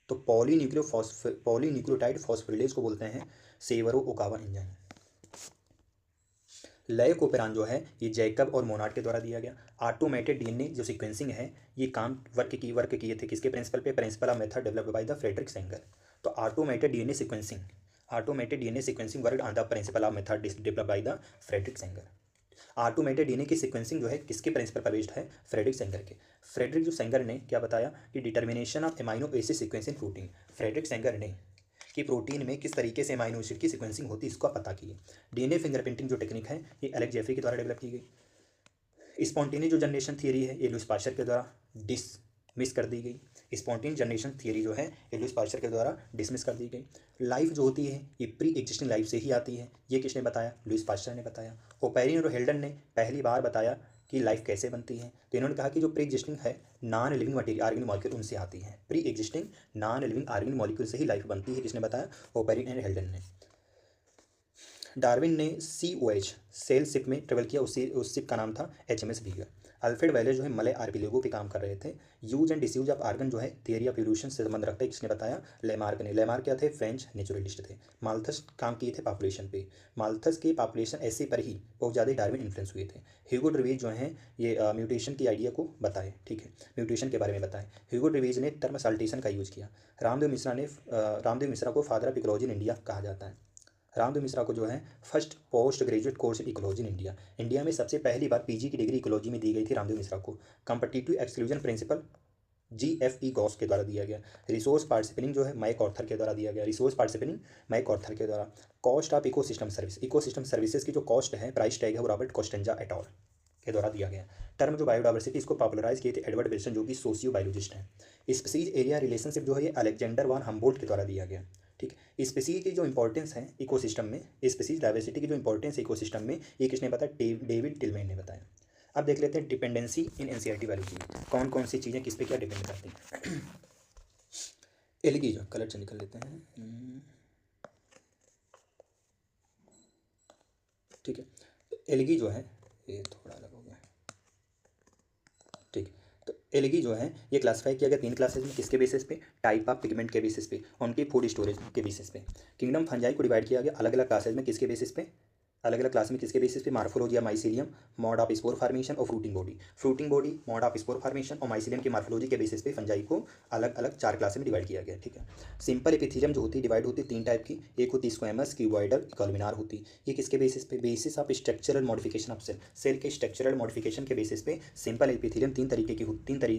तो पॉलीन्यूक्लियोटाइड फॉस्फोरिलेज को बोलते हैं सेवरो ओकावा एंजाइम। लय कोपेरान जो है ये जैकब और मोनार्ड के द्वारा दिया गया। ऑटोमेटेड डीएनए जो सीक्वेंसिंग है ये काम वर्क किए थे किसके प्रिंसिपल पे, principle of method developed by the Frederick Sanger. तो automated DNA sequencing work on the principle of method developed by the Frederick Sanger. Automated DNA की सीक्वेंसिंग जो है किसके प्रिंसिपल पर बेस्ड है, फ्रेडरिक सेंगर के। फ्रेडरिक जो सेंगर ने क्या बताया कि determination of amino acid sequence in protein, Frederick Sanger ने कि प्रोटीन में किस तरीके से एमाइनो एसिड की सीक्वेंसिंग होती है इसको पता की। डीएनए फिंगरप्रिंटिंग जो टेक्निक है ये एलेक्स जेफरी के द्वारा डेवलप की गई। स्पॉन्टेनियस जो जनरेशन थियरी है ये लुईस पाश्चर के द्वारा डिसमिस कर दी गई। स्पॉन्टेनियस जनरेशन थियरी जो है ये लुईस पाश्चर के द्वारा डिसमिस कर दी गई। लाइफ जो होती है ये प्री एग्जिस्टिंग लाइफ से ही आती है, ये किसने बताया, लुईस पाश्चर ने बताया। ओपेरिन और हेल्डन ने पहली बार बताया कि लाइफ कैसे बनती है। तो इन्होंने कहा कि जो प्री एग्जिस्टिंग है non living material organic molecule उनसे आती है, pre existing non living organic molecule से ही लाइफ बनती है, किसने बताया, ओपेरिन एंड हेल्डन ने। डार्विन ने COH सेल शिप में ट्रेवल किया, उस शिप का नाम था HMS बीगर। अल्फ्रेड वेलर जो है मलय आर्किपेलागो पे काम कर रहे थे। Use and disuse of organ जो है थियरी ऑफ इवोल्यूशन से संबंध रखते हैं, किसने बताया, लेमार्क ने। लेमार्क क्या थे, फ्रेंच नेचुरलिस्ट थे। माल्थस काम किए थे पॉपुलेशन पे, माल्थस की पॉपुलेशन ऐसे पर ही बहुत ज़्यादा डार्विन इन्फ्लुएंस हुए थे। ह्यूगो ड्रीवेज जो हैं ये म्यूटेशन की आइडिया को बताए, ठीक है, म्यूटेशन के बारे में बताए। ह्यूगो ड्रीवेज ने टर्म साल्टेशन का यूज किया। रामदेव मिश्रा को father of ecology in India कहा जाता है। रामदेव मिश्रा को जो है first post graduate course in ecology in India, India में सबसे पहली बार PG की डिग्री इकोलॉजी में दी गई थी रामदेव मिश्रा को। Competitive exclusion principle GFE Gauss के द्वारा दिया गया। रिसोर्स पार्टिसिपेटिंग जो है मैक ऑर्थर के द्वारा दिया गया, रिसोर्स पार्टिसिपेटिंग मैक ऑर्थर के द्वारा। कॉस्ट ऑफ इकोसिस्टम सर्विसेज की जो कॉस्ट है, प्राइस टैग है, वो रॉबर्ट कोस्टेंजा एट ऑल के द्वारा दिया गया। टर्म जो बायोडाइवर्सिटी इसको पॉपुलराइज किए थे एडवर्ड विल्सन जो कि सोशियो बायोलॉजिस्ट हैं। स्पीसीज एरिया रिलेशनशिप जो है ये अलेक्जेंडर वान हम्बोल्ट के द्वारा दिया गया, ठीक। स्पीसीज की जो इंपॉर्टेंस है इकोसिस्टम में, स्पीसीज डाइवर्सिटी की जो इंपॉर्टेंस है इकोसिस्टम में, ये किसने बताया, डेविड टिलमैन ने बताया। अब देख लेते हैं डिपेंडेंसी इन एनसीईआरटी बायोलॉजी, कौन कौन सी चीज़ें किस पे क्या डिपेंड करती हैं। एलगी जो कलर से निकल लेते हैं, ठीक है। तो एलगी जो है ये थोड़ा अलग हो गया, ठीक। तो एलगी जो है ये क्लासिफाई किया गया 3 क्लासेस में, किसके बेसिस पे, टाइप ऑफ पिगमेंट के बेसिस पे, उनकी फूड स्टोरेज के बेसिस पे। किंगडम फंजाई को डिवाइड किया गया अलग अलग क्लासेस में, किसके बेसिस पे, अलग अलग क्लास में किसके बेसिस पे, morphology of mycelium, mode of spore formation और fruiting body, mode of spore formation और माइसीलियम की मार्फोलॉजी के बेसिस पे फंजाई को अलग अलग 4 क्लास में डिवाइड किया गया। ठीक है। सिंपल एपिथेलियम जो होती है डिवाइड होती है 3 टाइप की, एक होती है स्क्वैमस, क्यूबॉइडल, कॉलमिनार होती। ये किसके बेसिस पे, basis of structural modification of cell के स्ट्रक्चरल मॉडिफिकेशन के बेसिस पे सिंपल एपिथेलियम 3 तरीके की,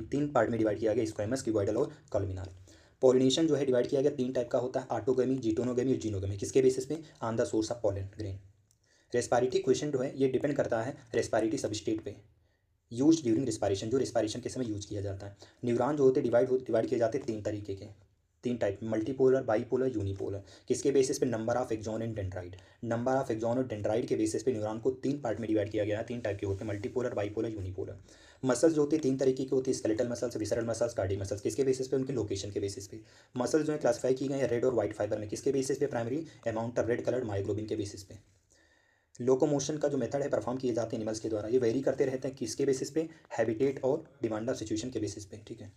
3 पार्ट में डिवाइड किया गया, स्क्वैमस, क्यूबॉइडल और कॉलमिनार। पॉलिनेशन जो है डिवाइड किया गया 3 टाइप का होता है, ऑटोगमी, जीटोनोगमी और जीनोगमी। किसके बेसिस पे, on the source of pollen grain. Respiratory question जो है ये डिपेंड करता है रेस्पायरेटरी सबस्टेट पे, यूज ड्यूरिंग रेस्पायरेशन, जो रेस्पायरेशन के समय यूज किया जाता है। न्यूरॉन जो होते डिवाइड किए जाते हैं 3 तरीके के, 3 टाइप, मल्टीपोलर, बाईपोलर, यूनिपोलर। किसके बेसिस पे, number of axon and dendrite. Number of axon और डेंड्राइट के बेसिस पे न्यूरॉन को 3 पार्ट में डिवाइड किया गया है, 3 टाइप के होते हैं, मल्टीपोलर, बाईपोलर, यूनिपोलर। मसल्स जो होती है 3 तरीके की होती है, skeletal muscles, visceral muscles, cardiac muscles. किसके बेसिस पे, उनके लोकेशन के बेसिस पे। मसल्स जो है क्लासिफाई की गए हैं रेड और व्हाइट फाइबर में, किसके बेसिस पे, primary amount of red coloured myoglobin के बेसिस पे। लोकोमोशन का जो मेथड है परफॉर्म किए जाते हैं एनिमल्स के द्वारा, ये वेरी करते रहते हैं किसके बेसिस पे, हैबिटेट और डिमांड ऑफ सिचुएशन के बेसिस पे। ठीक है।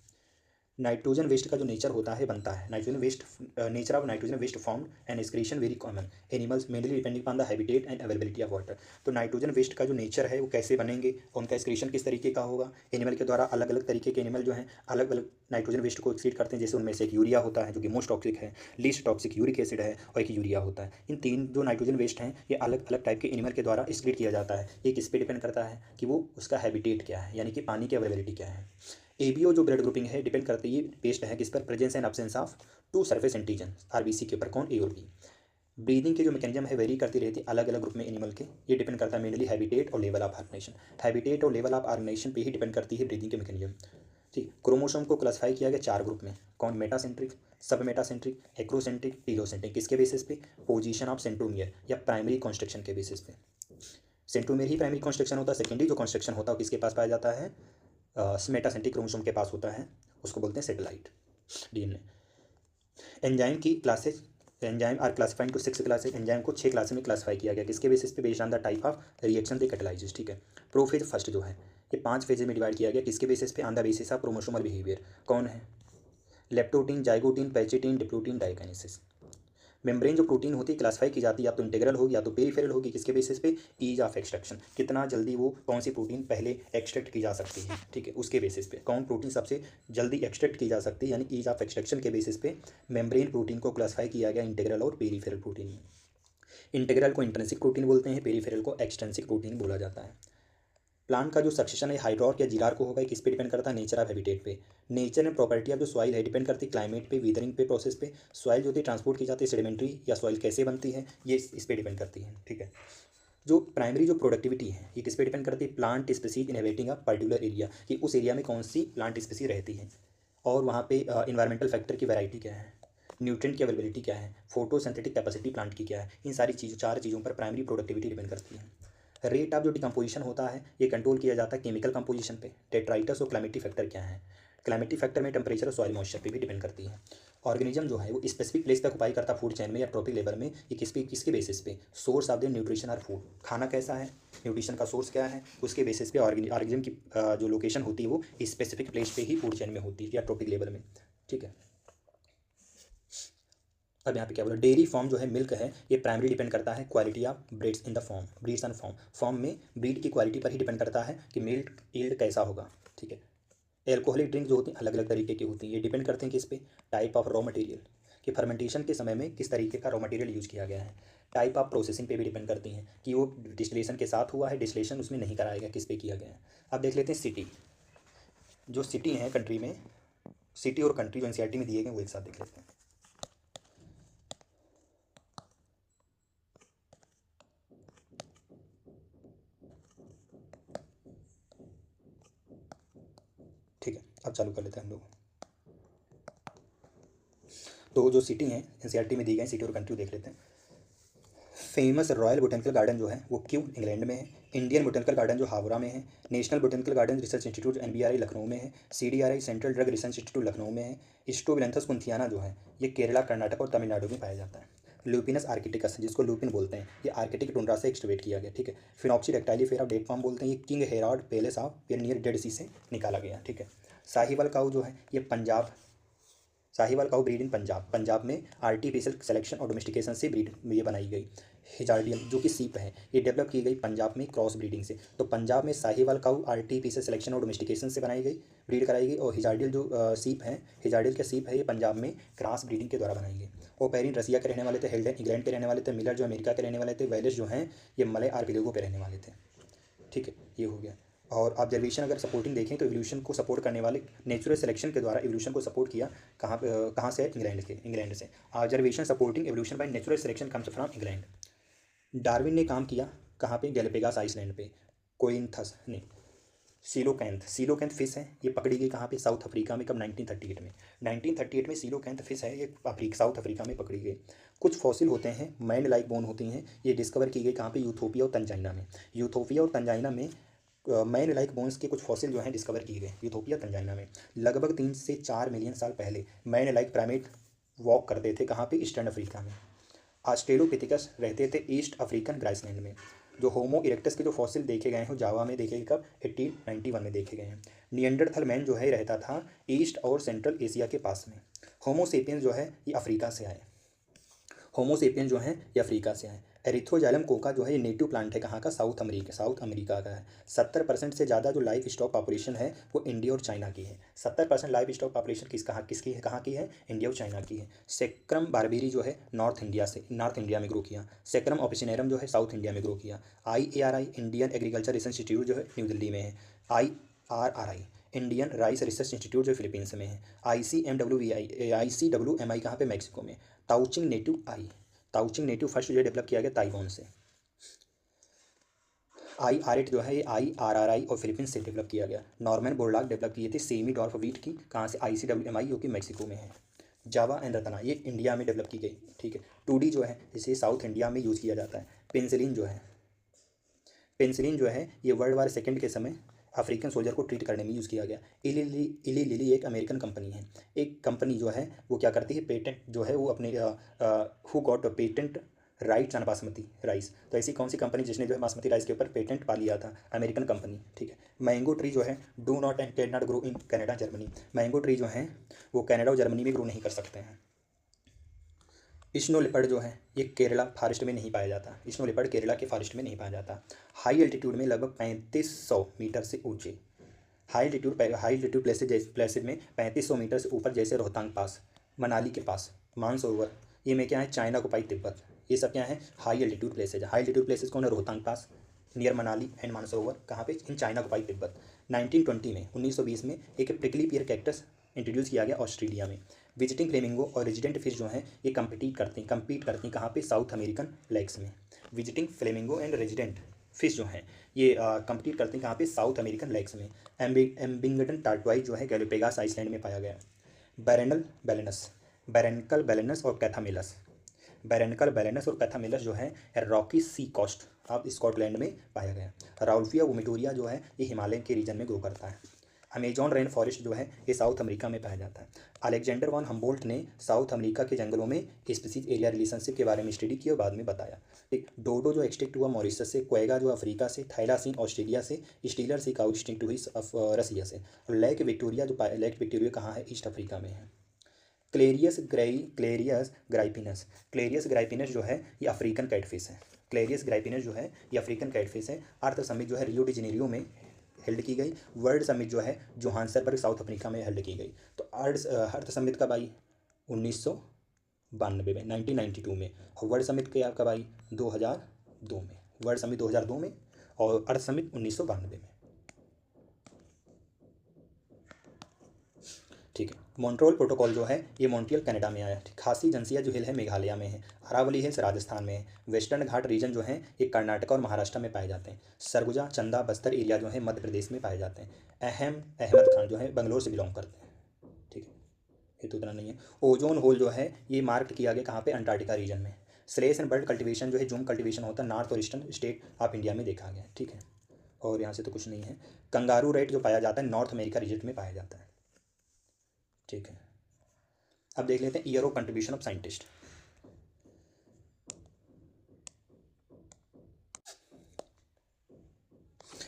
नाइट्रोजन वेस्ट का जो नेचर होता है बनता है, nitrogen waste, nature of nitrogen waste form and excretion very common, animals mainly depending on the habitat and availability of water. तो नाइट्रोजन वेस्ट का जो नेचर है वो कैसे बनेंगे, उनका एक्सक्रीशन किस तरीके का होगा, एनिमल के द्वारा। अलग अलग तरीके के एनिमल जो हैं अलग अलग नाइट्रोजन वेस्ट को एक्सक्रीट करते हैं, जैसे उनमें से एक यूरिया होता है जो कि मोस्ट टॉक्सिक है, लीस्ट टॉक्सिक यूरिक एसिड है, और एक यूरिया होता है। इन 3 जो नाइट्रोजन वेस्ट हैं ये अलग अलग टाइप के एनिमल के द्वारा एक्सक्रीट किया जाता है। ये किस पे डिपेंड करता है कि वो उसका हैबिटेट क्या है, यानी कि पानी की अवेलेबिलिटी क्या है। एबीओ जो ब्लड ग्रुपिंग है डिपेंड करती है, बेस्ड है किस पर, presence and absence of 2 surface antigen RBC के ऊपर, कौन, ए और बी। ब्रीदिंग के जो मैकेनिज्म है वेरी करती रहती है अलग अलग ग्रुप में एनिमल के, ये डिपेंड करता है मेनली हैबिटेट और लेवल ऑफ ऑर्गेनाइजेशन। हैबिटेट और लेवल ऑफ ऑर्गेनाइजेशन पे ही डिपेंड करती है ब्रीदिंग के मैकेनिज्म। ठीक। क्रोमोसोम को क्लासिफाई किया गया 4 ग्रुप में, कौन, मेटासेंट्रिक, सब मेटासेंट्रिक, एक्रोसेंट्रिक, टीलोसेंट्रिक। किसके बेसिस पे, पोजीशन ऑफ सेंट्रोमियर या प्राइमरी कॉन्स्ट्रक्शन के बेसिस पे। सेंट्रोमियर ही प्राइमरी कॉन्स्ट्रक्शन होता है, सेकेंडरी जो कॉन्स्ट्रक्शन होता है किसके पास पाया जाता है, मेटासेंट्रिक क्रोमोसोम के पास होता है, उसको बोलते हैं सेटेलाइट डीएनए। एंजाइम की classes, enzyme are classified to 6 classes, enzyme को 6 क्लासेज में क्लासिफाई किया गया, किसके बेसिस पे, based on the type of reaction दे कैटलाइजेस। ठीक है। प्रोफेज फर्स्ट जो है ये 5 फेजेज में डिवाइड किया गया, किसके बेसिस पे, on the basis of chromosomal behaviour, कौन है, leptotene, zygotene, pachytene, diplotene, diakinesis. Membrane जो प्रोटीन होती है क्लासिफाई की जाती है, या तो इंटीग्रल होगी या तो पेरिफेरल होगी, किसके बेसिस पे, ईज ऑफ एक्सट्रैक्शन, कितना जल्दी वो कौन सी प्रोटीन पहले एक्सट्रैक्ट की जा सकती है। ठीक है। उसके बेसिस पे कौन प्रोटीन सबसे जल्दी एक्सट्रैक्ट की जा सकती है, यानी ईज ऑफ एक्सट्रैक्शन के बेसिस पे मेम्ब्रेन प्रोटीन को क्लासिफाई किया गया इंटीग्रल और पेरिफेरल प्रोटीन में। इंटीग्रल को इंट्रिंसिक प्रोटीन बोलते हैं, पेरिफेरल को एक्सट्रिंसिक प्रोटीन बोला जाता है। प्लांट का जो सक्सेशन है हाइड्रॉर्क या जीरार्क होगा, किस पे डिपेंड करता है, नेचर ऑफ हैबिटेट पे। नेचर एंड प्रॉपर्टी ऑफ जो सॉइल है डिपेंड करती है क्लाइमेट पे, वीदरिंग पे, प्रोसेस पे। सॉइल जो होती है ट्रांसपोर्ट की जाती है, सेडिमेंट्री या सॉइल कैसे बनती है ये इस पे डिपेंड करती है। ठीक है। जो प्राइमरी जो प्रोडक्टिविटी है ये किस पे डिपेंड करती है, plant species inhabiting a particular area, कि उस एरिया में कौन सी प्लांट स्पीसीज रहती है, और वहाँ पे इन्वायरमेंटल फैक्टर की वैरायटी क्या है, न्यूट्रिएंट की अवेलेबिलिटी क्या है, फोटोसिंथेटिक कैपेसिटी प्लांट की क्या है। इन सारी चीज़ों 4 चीज़ों पर प्राइमरी प्रोडक्टिविटी डिपेंड करती है। रेट ऑफ जो डिकम्पोजिशन होता है ये कंट्रोल किया जाता है केमिकल कंपोजिशन पे। डेट्राइटस और क्लाइमेटिक फैक्टर क्या है, क्लाइमेटिक फैक्टर में टेम्परेचर और सॉइल मॉइस्चर पे भी डिपेंड करती है। ऑर्गेनिज्म जो है वो स्पेसिफिक प्लेस पे ऑक्युपाई करता है फूड चेन में या ट्रॉपिक लेवल में, ये किसके बेसिस पे, सोर्स ऑफ द न्यूट्रिशन और फूड, खाना कैसा है, न्यूट्रिशन का सोर्स क्या है, उसके बेसिस पे ऑर्गेनिज्म की जो लोकेशन होती है वो स्पेसिफिक प्लेस पे ही फूड चेन में होती है या ट्रॉपिक लेवल में। ठीक है। अब यहाँ पे क्या बोला, डेयरी फॉर्म जो है मिल्क है ये प्राइमरी डिपेंड करता है quality of breeds in the form, breeds and form में ब्रीड की क्वालिटी पर ही डिपेंड करता है कि मिल्क यील्ड कैसा होगा। ठीक है। एल्कोहलिक ड्रिंक जो होती हैं अलग अलग तरीके की होती हैं, ये डिपेंड करते हैं किस पे, टाइप ऑफ रॉ मटेरियल, कि फर्मेंटेशन के समय में किस तरीके का रॉ मटेरियल यूज़ किया गया है। टाइप ऑफ प्रोसेसिंग पे भी डिपेंड करती हैं कि वो डिस्टिलेशन के साथ हुआ है, डिस्टिलेशन उसमें नहीं कराया गया, किस पे किया गया है। अब देख लेते हैं सिटी, जो सिटी हैं कंट्री में, सिटी और कंट्री जो एनसीईआरटी में दिए गए वो एक साथ देख लेते हैं। ठीक है। अब चालू कर लेते हैं हम लोग। तो जो सिटी हैं एनसीईआरटी में दी गई सिटी और कंट्री देख लेते हैं। फेमस रॉयल बोटेनिकल गार्डन जो है वो क्यों इंग्लैंड में है, इंडियन बोटेनिकल गार्डन जो हावड़ा में है, national botanical garden research institute NBRI Lucknow में है, CDRI central drug research institute Lucknow में है, स्ट्रोबिलैंथस कुंथियाना जो है ये केरला, कर्नाटक और तमिलनाडु में पाया जाता है। लुपिनस आर्किटिकस जिसको लुपिन बोलते हैं ये आर्किटिक टुंड्रा से एक्सट्रीवेट किया गया। ठीक है। फिनॉक्सी रेक्टाइलीफेरा डेट फार्म बोलते हैं, ये king Herald palace of near dead sea से निकाला गया। ठीक है। साहिवाल काऊ जो है ये पंजाब, साहिवाल काऊ ब्रीड इन पंजाब, पंजाब में आर्टिफिशियल सिलेक्शन और डोमेस्टिकेशन से ब्रीड ये बनाई गई। हिजार्डियल जो कि सीप है, ये डेवलप की गई पंजाब में क्रॉस ब्रीडिंग से। तो पंजाब में साहिवाल काऊ आर्टिफिशियल सिलेक्शन और डोमेस्टिकेशन से बनाई गई, ब्रीड कराई गई। और हिजार्डियल जो सीप है, हिजार्डियल के सीप है, ये पंजाब में क्रॉस ब्रीडिंग के द्वारा बनाई गई। ओपेरिन रसिया के रहने वाले थे, हेल्डन इंग्लैंड के रहने वाले थे, मिलर जो अमेरिका के रहने वाले थे, वेलिस जो हैं ये मलय आर्किपेलागो पे रहने वाले थे। ठीक है, ये हो गया। और ऑब्जर्वेशन अगर सपोर्टिंग देखें तो एवोल्यूशन को सपोर्ट करने वाले नेचुरल सिलेक्शन के द्वारा एवोल्यूशन को सपोर्ट किया कहाँ से? इंग्लैंड से। Observation supporting evolution by natural selection comes from England. Darwin ने काम किया कहाँ पे? गैलापागोस आइलैंड पे। कोइंथस नहीं, सीलोकैंथ फिश है, ये पकड़ी गई कहाँ पे? साउथ अफ्रीका में। कब? 1938 में। 1938 में सीलोकैंथ फिश है, ये साउथ अफ्रीका में पकड़ी गई। कुछ फॉसिल होते हैं, मैन लाइक बोन होती हैं, ये डिस्कवर की गई कहाँ पे? यूथोपिया और तंजानिया में। यूथोपिया और तंजानिया में मैन लाइक बोन्स के कुछ फॉसिल जो हैं डिस्कवर किए गए यूथोपिया तंजानिया में। लगभग 3 से 4 मिलियन साल पहले मैन लाइक प्राइमेट वॉक करते थे कहाँ पे? ईस्टर्न अफ्रीका में। ऑस्ट्रेलोपिथेकस रहते थे ईस्ट अफ्रीकन ग्रासलैंड में। जो होमो इरेक्टस के जो फॉसिल देखे गए हैं जावा में देखे गए, कब? 1891 में देखे गए हैं। निएंडरथल मैन जो है रहता था ईस्ट और सेंट्रल एशिया के पास में। होमोसेपियंस जो है ये अफ्रीका से आए। होमोसेपियन जो हैं ये अफ्रीका से आए। एरिथ्रोजाइलम कोका जो है ये नेटिव प्लांट है कहाँ का? साउथ अमेरिका का है। 70% से ज़्यादा जो लाइफ स्टॉक पॉपुलेशन है वो इंडिया और चाइना की है। 70% लाइफ स्टॉक पॉपुलेशन किसकी है? कहाँ की है? इंडिया और चाइना की है। सेक्रम बारबेरी जो है नॉर्थ इंडिया में ग्रो किया। सेक्रम ऑपिसिनेरम जो है साउथ इंडिया में ग्रो किया। IARI Indian agriculture research institute जो है न्यू दिल्ली में है। IRRI Indian rice research institute जो फिलीपींस में है। ICWMI कहाँ पे? मैक्सिको में। ताउचिंग नेटिव फर्स्ट जो डेवलप किया गया ताइवान से। IR8 जो है ये IRRI और फिलीपींस से डेवलप किया गया। नॉर्मन बोरलॉग डेवलप किए थे सेमी डॉर्फ व्हीट की, कहाँ से? ICWMI जो कि मैक्सिको में है। जावा एंड रतना ये इंडिया में डेवलप की गई। ठीक है। 2D जो है इसे साउथ इंडिया में यूज़ किया जाता है। पेंसिलिन जो है ये वर्ल्ड वार सेकेंड के समय अफ्रीकन सोल्जर को ट्रीट करने में यूज़ किया गया। इली लिली एक अमेरिकन कंपनी है। एक कंपनी जो है वो क्या करती है? पेटेंट जो है वो अपने who got patent rights on basmati rice. तो ऐसी कौन सी कंपनी जिसने जो है बासमती राइस के ऊपर पेटेंट पा लिया था? American company. ठीक है। मैंगो ट्री जो है do not and can not grow in Canada Germany. Mango tree जो है वो कनाडा और जर्मनी में ग्रो नहीं कर सकते हैं। स्नो लेपर्ड जो है ये केरला फॉरेस्ट में नहीं पाया जाता। स्नो लेपर्ड केरला के फॉरेस्ट में नहीं पाया जाता। हाई एल्टीट्यूड में लगभग 3500 मीटर से ऊँचे हाई एल्टीट्यूड प्लेसेज में 3500 मीटर से ऊपर, जैसे रोहतांग पास, मनाली के पास, मानसरोवर, ये में क्या है? चाइना को पाई तिब्बत, ये सब क्या है? High altitude places. High altitude places कौन है? रोहतांग पास, नियर मनाली एंड मानसरोवर, कहाँ पे? इन चाइना को पाई तिब्बत। 1920 में एक प्रिकली पियर कैक्टस इंट्रोड्यूस किया गया ऑस्ट्रेलिया में। विजिटिंग फ्लेमिंगो और रेजिडेंट फिश जो हैं ये कम्पीट करती हैं कहाँ पे? साउथ अमेरिकन लेक्स में। Visiting flamingo and resident fish जो हैं ये कम्पीट करती हैं कहाँ पे? साउथ अमेरिकन लेक्स में। एम्बिंगटन टार्टवाइज जो है गैलापागोस आइलैंड में पाया गया। बैरनकल बैलेनस और कैथामिलस जो है rocky sea coast of Scotland में पाया गया। राउल्फिया वोमिटोरिया जो है ये हिमालय के रीजन में ग्रो करता है। अमेजॉन रेन फॉरेस्ट जो है ये साउथ अमेरिका में पाया जाता है। अलेक्जेंडर वन हम्बोल्ट ने साउथ अमेरिका के जंगलों में स्पीसीज एरिया रिलेशनशिप के बारे में स्टडी की और बाद में बताया। ठीक। डोडो जो एक्सटिंक्ट हुआ मॉरिशस से, क्वेगा जो अफ्रीका से, थाइलासीन ऑस्ट्रेलिया से, स्टीलर सी काऊ एक्सटिंक्ट हुई रसिया से, और लेक विक्टोरिया कहाँ है? ईस्ट अफ्रीका में है। क्लेरियस ग्राइपिनस जो है ये अफ्रीकन कैटफिश है। अर्थ समिट जो है रियो डी जेनेरियो में हेल्ड की गई। वर्ल्ड समिट जो है जोहान्सबर्ग साउथ अफ्रीका में हेल्ड की गई। तो अर्थ समिट कब आई? 1992 में, 1992 में। और वर्ल्ड समिट कब आई? 2002 में। वर्ल्ड समिट 2002 में और अर्थ समिट 1992 में। ठीक है। मॉन्ट्रियल प्रोटोकॉल जो है ये मॉन्ट्रियल कनाडा में आया। खासी जंसिया जो हिल है मेघालय में है। अरावली हिल्स राजस्थान में है। वेस्टर्न घाट रीजन जो है ये कर्नाटक और महाराष्ट्र में पाए जाते हैं। सरगुजा चंदा बस्तर एरिया जो है मध्य प्रदेश में पाए जाते हैं। अहमद खान जो है बंगलोर से बिलोंग करते हैं। ठीक है, ये तो उतना नहीं है। ओजोन होल जो है ये मार्क किया गया कहाँ पे? अंटार्कटिका रीजन में। स्लेश एंड बर्ड कल्टिवेशन जो है जूम कल्टिवेशन होता है नॉर्थ और ईस्टर्न स्टेट ऑफ इंडिया में देखा गया। ठीक है, और यहाँ से तो कुछ नहीं है। कंगारू रेट जो पाया जाता है नॉर्थ अमेरिका रीजन में पाया जाता है। ठीक है, अब देख लेते हैं year of contribution of scientist.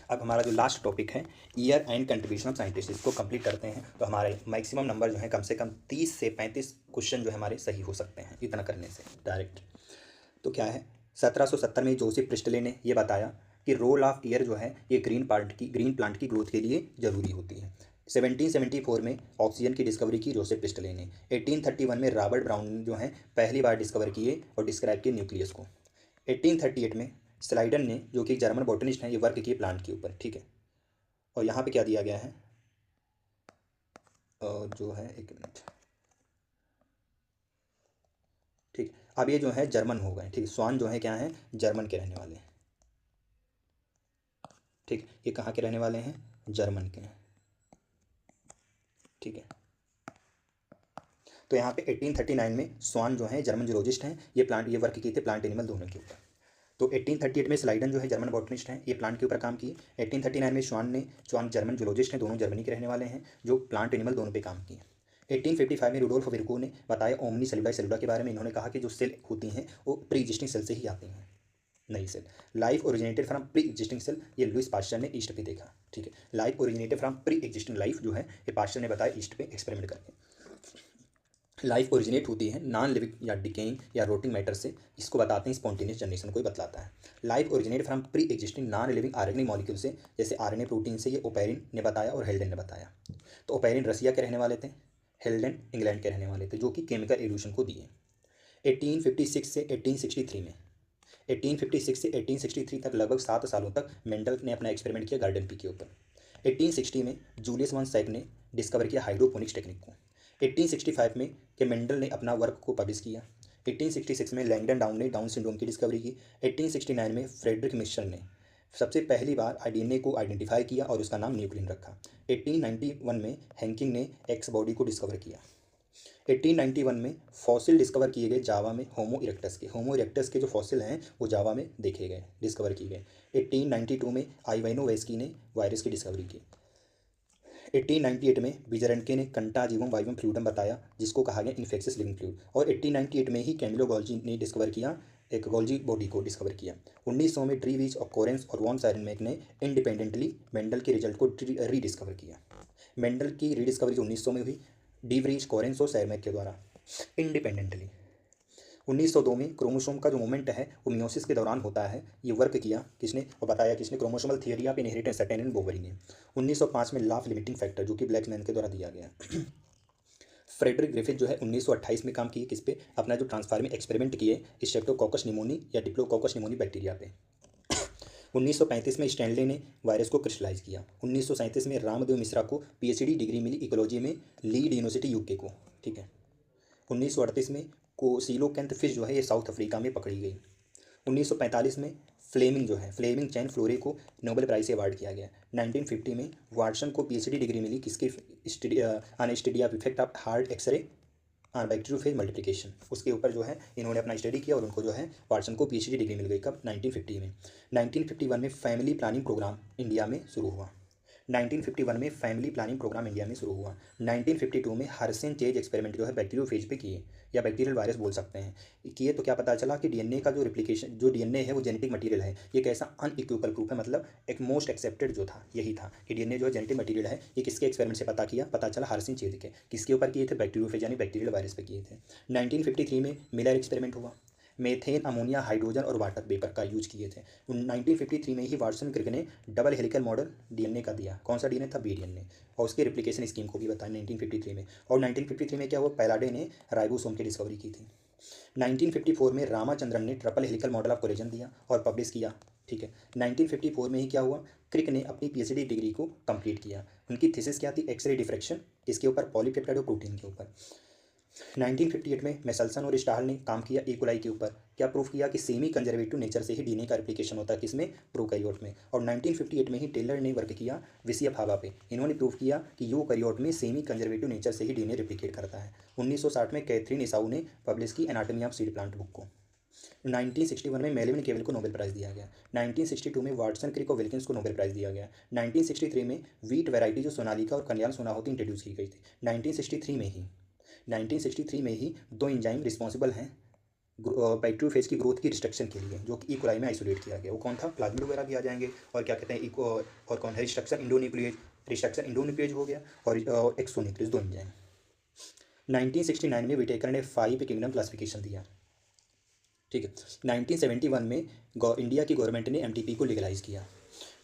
अब हमारा जो लास्ट टॉपिक है year and contribution of scientist, इसको कंप्लीट करते हैं तो हमारे मैक्सिमम नंबर जो है कम से कम 30 से 35 क्वेश्चन जो है हमारे सही हो सकते हैं इतना करने से डायरेक्ट। तो क्या है 1770 में जोसेफ प्रिस्टले ने यह बताया कि रोल ऑफ एयर जो है ये ग्रीन प्लांट की ग्रोथ के लिए ज़रूरी होती है। 1774 में ऑक्सीजन की डिस्कवरी की जोसेफ प्रिस्टले ने। 1831 में रॉबर्ट ब्राउन जो है पहली बार डिस्कवर किए और डिस्क्राइब किए न्यूक्लियस को। 1838 में स्लाइडन ने, जो कि जर्मन बॉटनिस्ट हैं, ये वर्क किए प्लांट के ऊपर, ठीक है। और यहाँ पे क्या दिया गया है, और जो है एक मिनट, ठीक। अब ये जो है जर्मन हो गए, ठीक। स्वान जो है क्या है, जर्मन के रहने वाले हैं, ठीक। ये कहाँ के रहने वाले हैं, जर्मन के हैं, ठीक है। तो यहाँ पे 1839 में स्वान जो है जर्मन जूलॉजिस्ट हैं, ये वर्क किए थे प्लांट एनिमल दोनों के ऊपर। तो 1838 में स्लाइडन जो है जर्मन बॉटनिस्ट हैं, ये प्लांट के ऊपर काम किए। 1839 में स्वान जर्मन जूलॉजिस्ट हैं, दोनों जर्मनी के रहने वाले हैं, जो प्लांट एनिमल दोनों पे काम किए। 1855 में रुडोल्फ विर्को ने बताया ओमनी सेलुला सेलुला के बारे में। इन्होंने कहा कि जो सेल होती हैं वो प्री एग्जिस्टिंग सेल से ही आती हैं, नई cell. Life originated from pre existing cell, ये लुइस पास्चर ने ईस्ट पे देखा, ठीक है। Life originated from pre existing life जो है ये पास्चर ने बताया ईस्ट पे एक्सपेरिमेंट करके। लाइफ ओरिजिनेट होती है नॉन लिविंग या डिकेइंग या रोटिंग मैटर से, इसको बताते हैं स्पॉन्टेनियस जनरेशन को ही बतलाता है। Life originate from pre existing non living organic molecule से, जैसे आरएनए प्रोटीन से, ये ओपेरिन ने बताया और हेल्डेन ने बताया। तो ओपेरिन रसिया के रहने वाले थे, हेल्डेन इंग्लैंड के रहने वाले थे, जो कि केमिकल एवोल्यूशन को दिए। 1856 से 1863 में, 1856 से 1863 तक लगभग 7 सालों तक मेंडल ने अपना एक्सपेरिमेंट किया गार्डन पी के ऊपर। 1860 में जूलियस वन सैक ने डिस्कवर किया हाइड्रोपोनिक्स टेक्निक को। 1865 में के मेंडल ने अपना वर्क को पब्लिश किया। 1866 में लैंगडन डाउन ने डाउन सिंड्रोम की डिस्कवरी की। 1869 में फ्रेडरिक मिशेल ने सबसे पहली बार डीएनए को आइडेंटिफाई किया और उसका नाम न्यूक्लिन रखा। 1891 में हैंकिंग ने एक्स बॉडी को डिस्कवर किया। 1891 में फॉसिल डिस्कवर किए गए जावा में होमो इरेक्टस के जो फॉसिल हैं वो जावा में देखे गए, डिस्कवर किए गए। 1892 में आइवानो वेस्की ने वायरस की डिस्कवरी की। 1898 में विजरनके ने कंटाजिवम वाइवम फ्लूइडम बताया, जिसको कहा गया इन्फेक्शियस लिविंग फ्लूइड। और 1898 में ही कैमिलो गोल्जी ने डिस्कवर किया, एक गोल्जी बॉडी को डिस्कवर किया। 1900 में ड्रीवीच और कोरेंस और वॉन साइरनमैक ने इंडिपेंडेंटली मेंडल के रिजल्ट को रीडिस्कवर किया। मेंडल की रीडिस्कवरी 1900 में हुई डीवरीच, कोरेंस और साइरनमैक के द्वारा इंडिपेंडेंटली। 1902 में क्रोमोसोम का जो मूवमेंट है वो मियोसिस के दौरान होता है, ये वर्क किया किसने और बताया किसने, chromosomal theory of inheritance certain Boveri ने। 1905 में लॉ ऑफ लिमिटिंग फैक्टर, जो कि ब्लैकमैन के द्वारा दिया गया। फ्रेडरिक ग्रिफिथ जो है 1928 में काम किए किस पे, अपना जो ट्रांसफार्मिंग एक्सपेरिमेंट किए स्ट्रेप्टोकोकस निमोनी या डिप्लोकोकस निमोनी बैक्टीरिया पे। 1935 में स्टैनले ने वायरस को क्रिस्टलाइज किया। 1937 में रामदेव मिश्रा को पीएचडी डिग्री मिली इकोलॉजी में लीड यूनिवर्सिटी यूके को, ठीक है। 1938 में कोसिलोकैंथ फिश जो है ये साउथ अफ्रीका में पकड़ी गई। 1945 में फ्लेमिंग चैन फ्लोरे को नोबेल प्राइज से अवार्ड किया गया। 1950 में वाटसन को पीएचडी डिग्री मिली किसके, study of effect of hard X-ray on bacteriophage multiplication, उसके ऊपर जो है इन्होंने अपना स्टडी किया और उनको जो है वाटसन को पीएचडी डिग्री मिल गई। कब, 1950 में। 1951 में फैमिली प्लानिंग प्रोग्राम इंडिया में शुरू हुआ। 1951 में फैमिली प्लानिंग प्रोग्राम इंडिया में शुरू हुआ। 1952 में हर्सेन चेज एक्सपेरिमेंट जो है बैक्टीरियोफेज पे किए, या बैक्टीरियल वायरस बोल सकते हैं, किए। तो क्या पता चला कि डीएनए का जो रिप्लिकेशन, जो डीएनए है वो जेनेटिक मटेरियल है। ये कैसा अनइक्विवोकल प्रूफ है, मतलब एक मोस्ट एक्सेप्टेड जो था यही था कि डीएनए जो है जेनेटिक मटेरियल है। ये किसके एक्सपेरिमेंट से पता चला, हर्सेन चेज के। किसके ऊपर किए थे, बैक्टीरियोफेज यानी बैक्टीरियल वायरस पे किए थे। 1953 में मिलर एक्सपेरिमेंट हुआ, मेथेन, अमोनिया, हाइड्रोजन और वाटर वेपर का यूज किए थे। 1953 में ही वाटसन क्रिक ने डबल हेलिकल मॉडल डीएनए का दिया। कौन सा डीएनए था, बीडीएनए, और उसके रिप्लिकेशन स्कीम को भी बताया 1953 में। और 1953 में क्या हुआ, पैलाडे ने राइबोसोम की डिस्कवरी की थी। 1954 में रामाचंद्रन ने triple helical model of collagen दिया और पब्लिश किया, ठीक है। 1954 में ही क्या हुआ, क्रिक ने अपनी पीएचडी डिग्री को कंप्लीट किया। उनकी थीसिस क्या थी, एक्सरे डिफ्रैक्शन, इसके ऊपर पॉलीपेप्टाइड और प्रोटीन के ऊपर। 1958 में मेसल्सन और स्टाहल ने काम किया इकोलाई के ऊपर। क्या प्रूफ किया कि सेमी कंजर्वेटिव नेचर से ही डीएनए का रिप्लिकेशन होता है, किसमें, प्रोकैरियोट में। और 1958 में ही टेलर ने वर्क किया विसियफ हावा पे। इन्होंने प्रूफ किया कि यूकैरियोट में सेमी कंजर्वेटिव नेचर से ही डीएनए रिप्लिकेट करता है। 1960 में कैथरीन इसाऊ ने पब्लिश की anatomy of seed plant book को। 1961 में मेलविन केवल को नोबेल प्राइज़ दिया गया। 1962 में वाटसन क्रिक और विल्किंस को नोबेल प्राइज़ दिया गया। 1963 में वीट वैरायटी जो सोनालिका और कल्याण सोनाहोती इंट्रोड्यूस की गई थी। 1963 में ही 2 एंजाइम रिस्पॉन्सिबल हैं बैक्टीरियोफेज की ग्रोथ की रिस्ट्रक्शन के लिए, जो कि इकोलाई में आइसोलेट किया गया। वो कौन था, प्लाज्मिड वगैरह भी आ जाएंगे। और क्या कहते हैं, और कौन है, रिस्ट्रक्शन इंडोन्यूक्लिएज हो गया, और एक्सोन्यूक्लियस, 2 एंजाइम। 1969 में विटेकर ने 5 किंगडम क्लासिफिकेशन दिया, ठीक है। 1971 में इंडिया की गवर्नमेंट ने एमटीपी को लीगलाइज किया।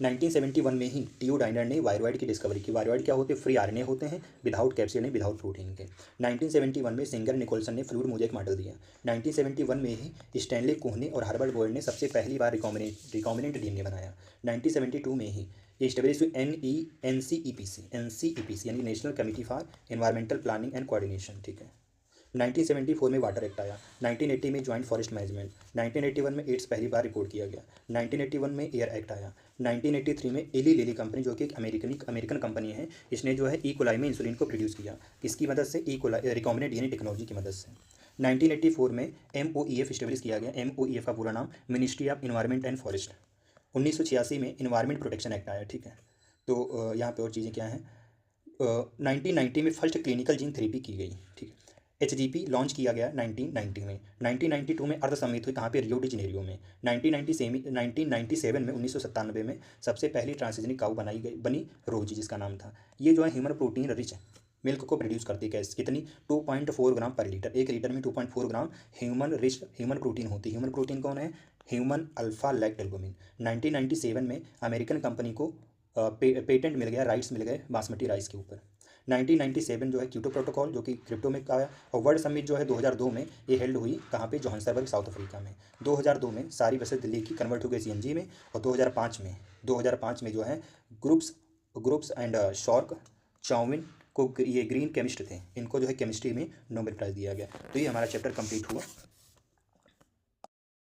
1971 में ही टीयू डाइनर ने वायरॉइड की डिस्कवरी की। वायरॉइड क्या होते हैं? फ्री आरएनए होते हैं, विदाउट कैप्सिड विदाउट प्रोटीन के। 1971 में सिंगर निकोलसन ने फ्लूइड मोज़ेक मॉडल दिया। 1971 में ही स्टैनली कोहने और हर्बर्ट बोयल ने सबसे पहली बार रिकॉम्बिनेंट डीएनए बनाया। 1972 में ही इस्टेब्लिश एनसीईपीसी यानी national committee for environmental planning and coordination. ठीक है। 1974 में वाटर एक्ट आया। 1980 में जॉइंट फॉरेस्ट मैनेजमेंट। 1981 में एड्स पहली बार रिपोर्ट किया गया। 1981 में एयर एक्ट आया। 1983 में एली लिली कंपनी, जो कि एक अमेरिकन कंपनी है, इसने जो है ई कोलाई में इंसुलिन को प्रोड्यूस किया। किसकी मदद से? E coli recombinant DNA technology की मदद से। 1984 में MOEF इस्टेब्लिश किया गया। MOEF का पूरा नाम ministry of environment and forest. 1986 में इन्वायरमेंट प्रोटेक्शन एक्ट आया। ठीक है। तो यहाँ पे और चीज़ें क्या हैं? 1990 में फर्स्ट क्लिनिकल जीन थेरेपी की गई। ठीक है। HGP लॉन्च किया गया 1990 में। 1992 में अर्ध समिट हुई, कहाँ पे? रियो डी जेनेरियो में। 1997 में 1997 में सबसे पहली ट्रांसजेनिक काऊ बनी रोजी, जिसका नाम था। ये जो है ह्यूमन प्रोटीन रिच मिल्क को प्रोड्यूस करती है। कैसे? कितनी? 2.4 ग्राम पर लीटर। एक लीटर में 2.4 ग्राम ह्यूमन प्रोटीन होती है। ह्यूमन प्रोटीन कौन है? Human alpha लैक्टोल्बुमिन। 1997 में अमेरिकन कंपनी को पेटेंट मिल गया, राइट्स मिल गए बासमती राइस के ऊपर। 1997 जो है क्योटो प्रोटोकॉल, जो कि क्रिप्टो में आया। और वर्ल्ड समिट जो है 2002 में ये हेल्ड हुई, कहाँ पे? जोहान्सबर्ग, साउथ अफ्रीका में। 2002 में सारी बसें दिल्ली की कन्वर्ट हो गई CNG में। और 2005 में जो है ग्रुप्स एंड शॉर्क चाउमिन को, ये ग्रीन केमिस्ट थे, इनको जो है केमिस्ट्री में नोबेल प्राइज़ दिया गया। तो ये हमारा चैप्टर कंप्लीट हुआ।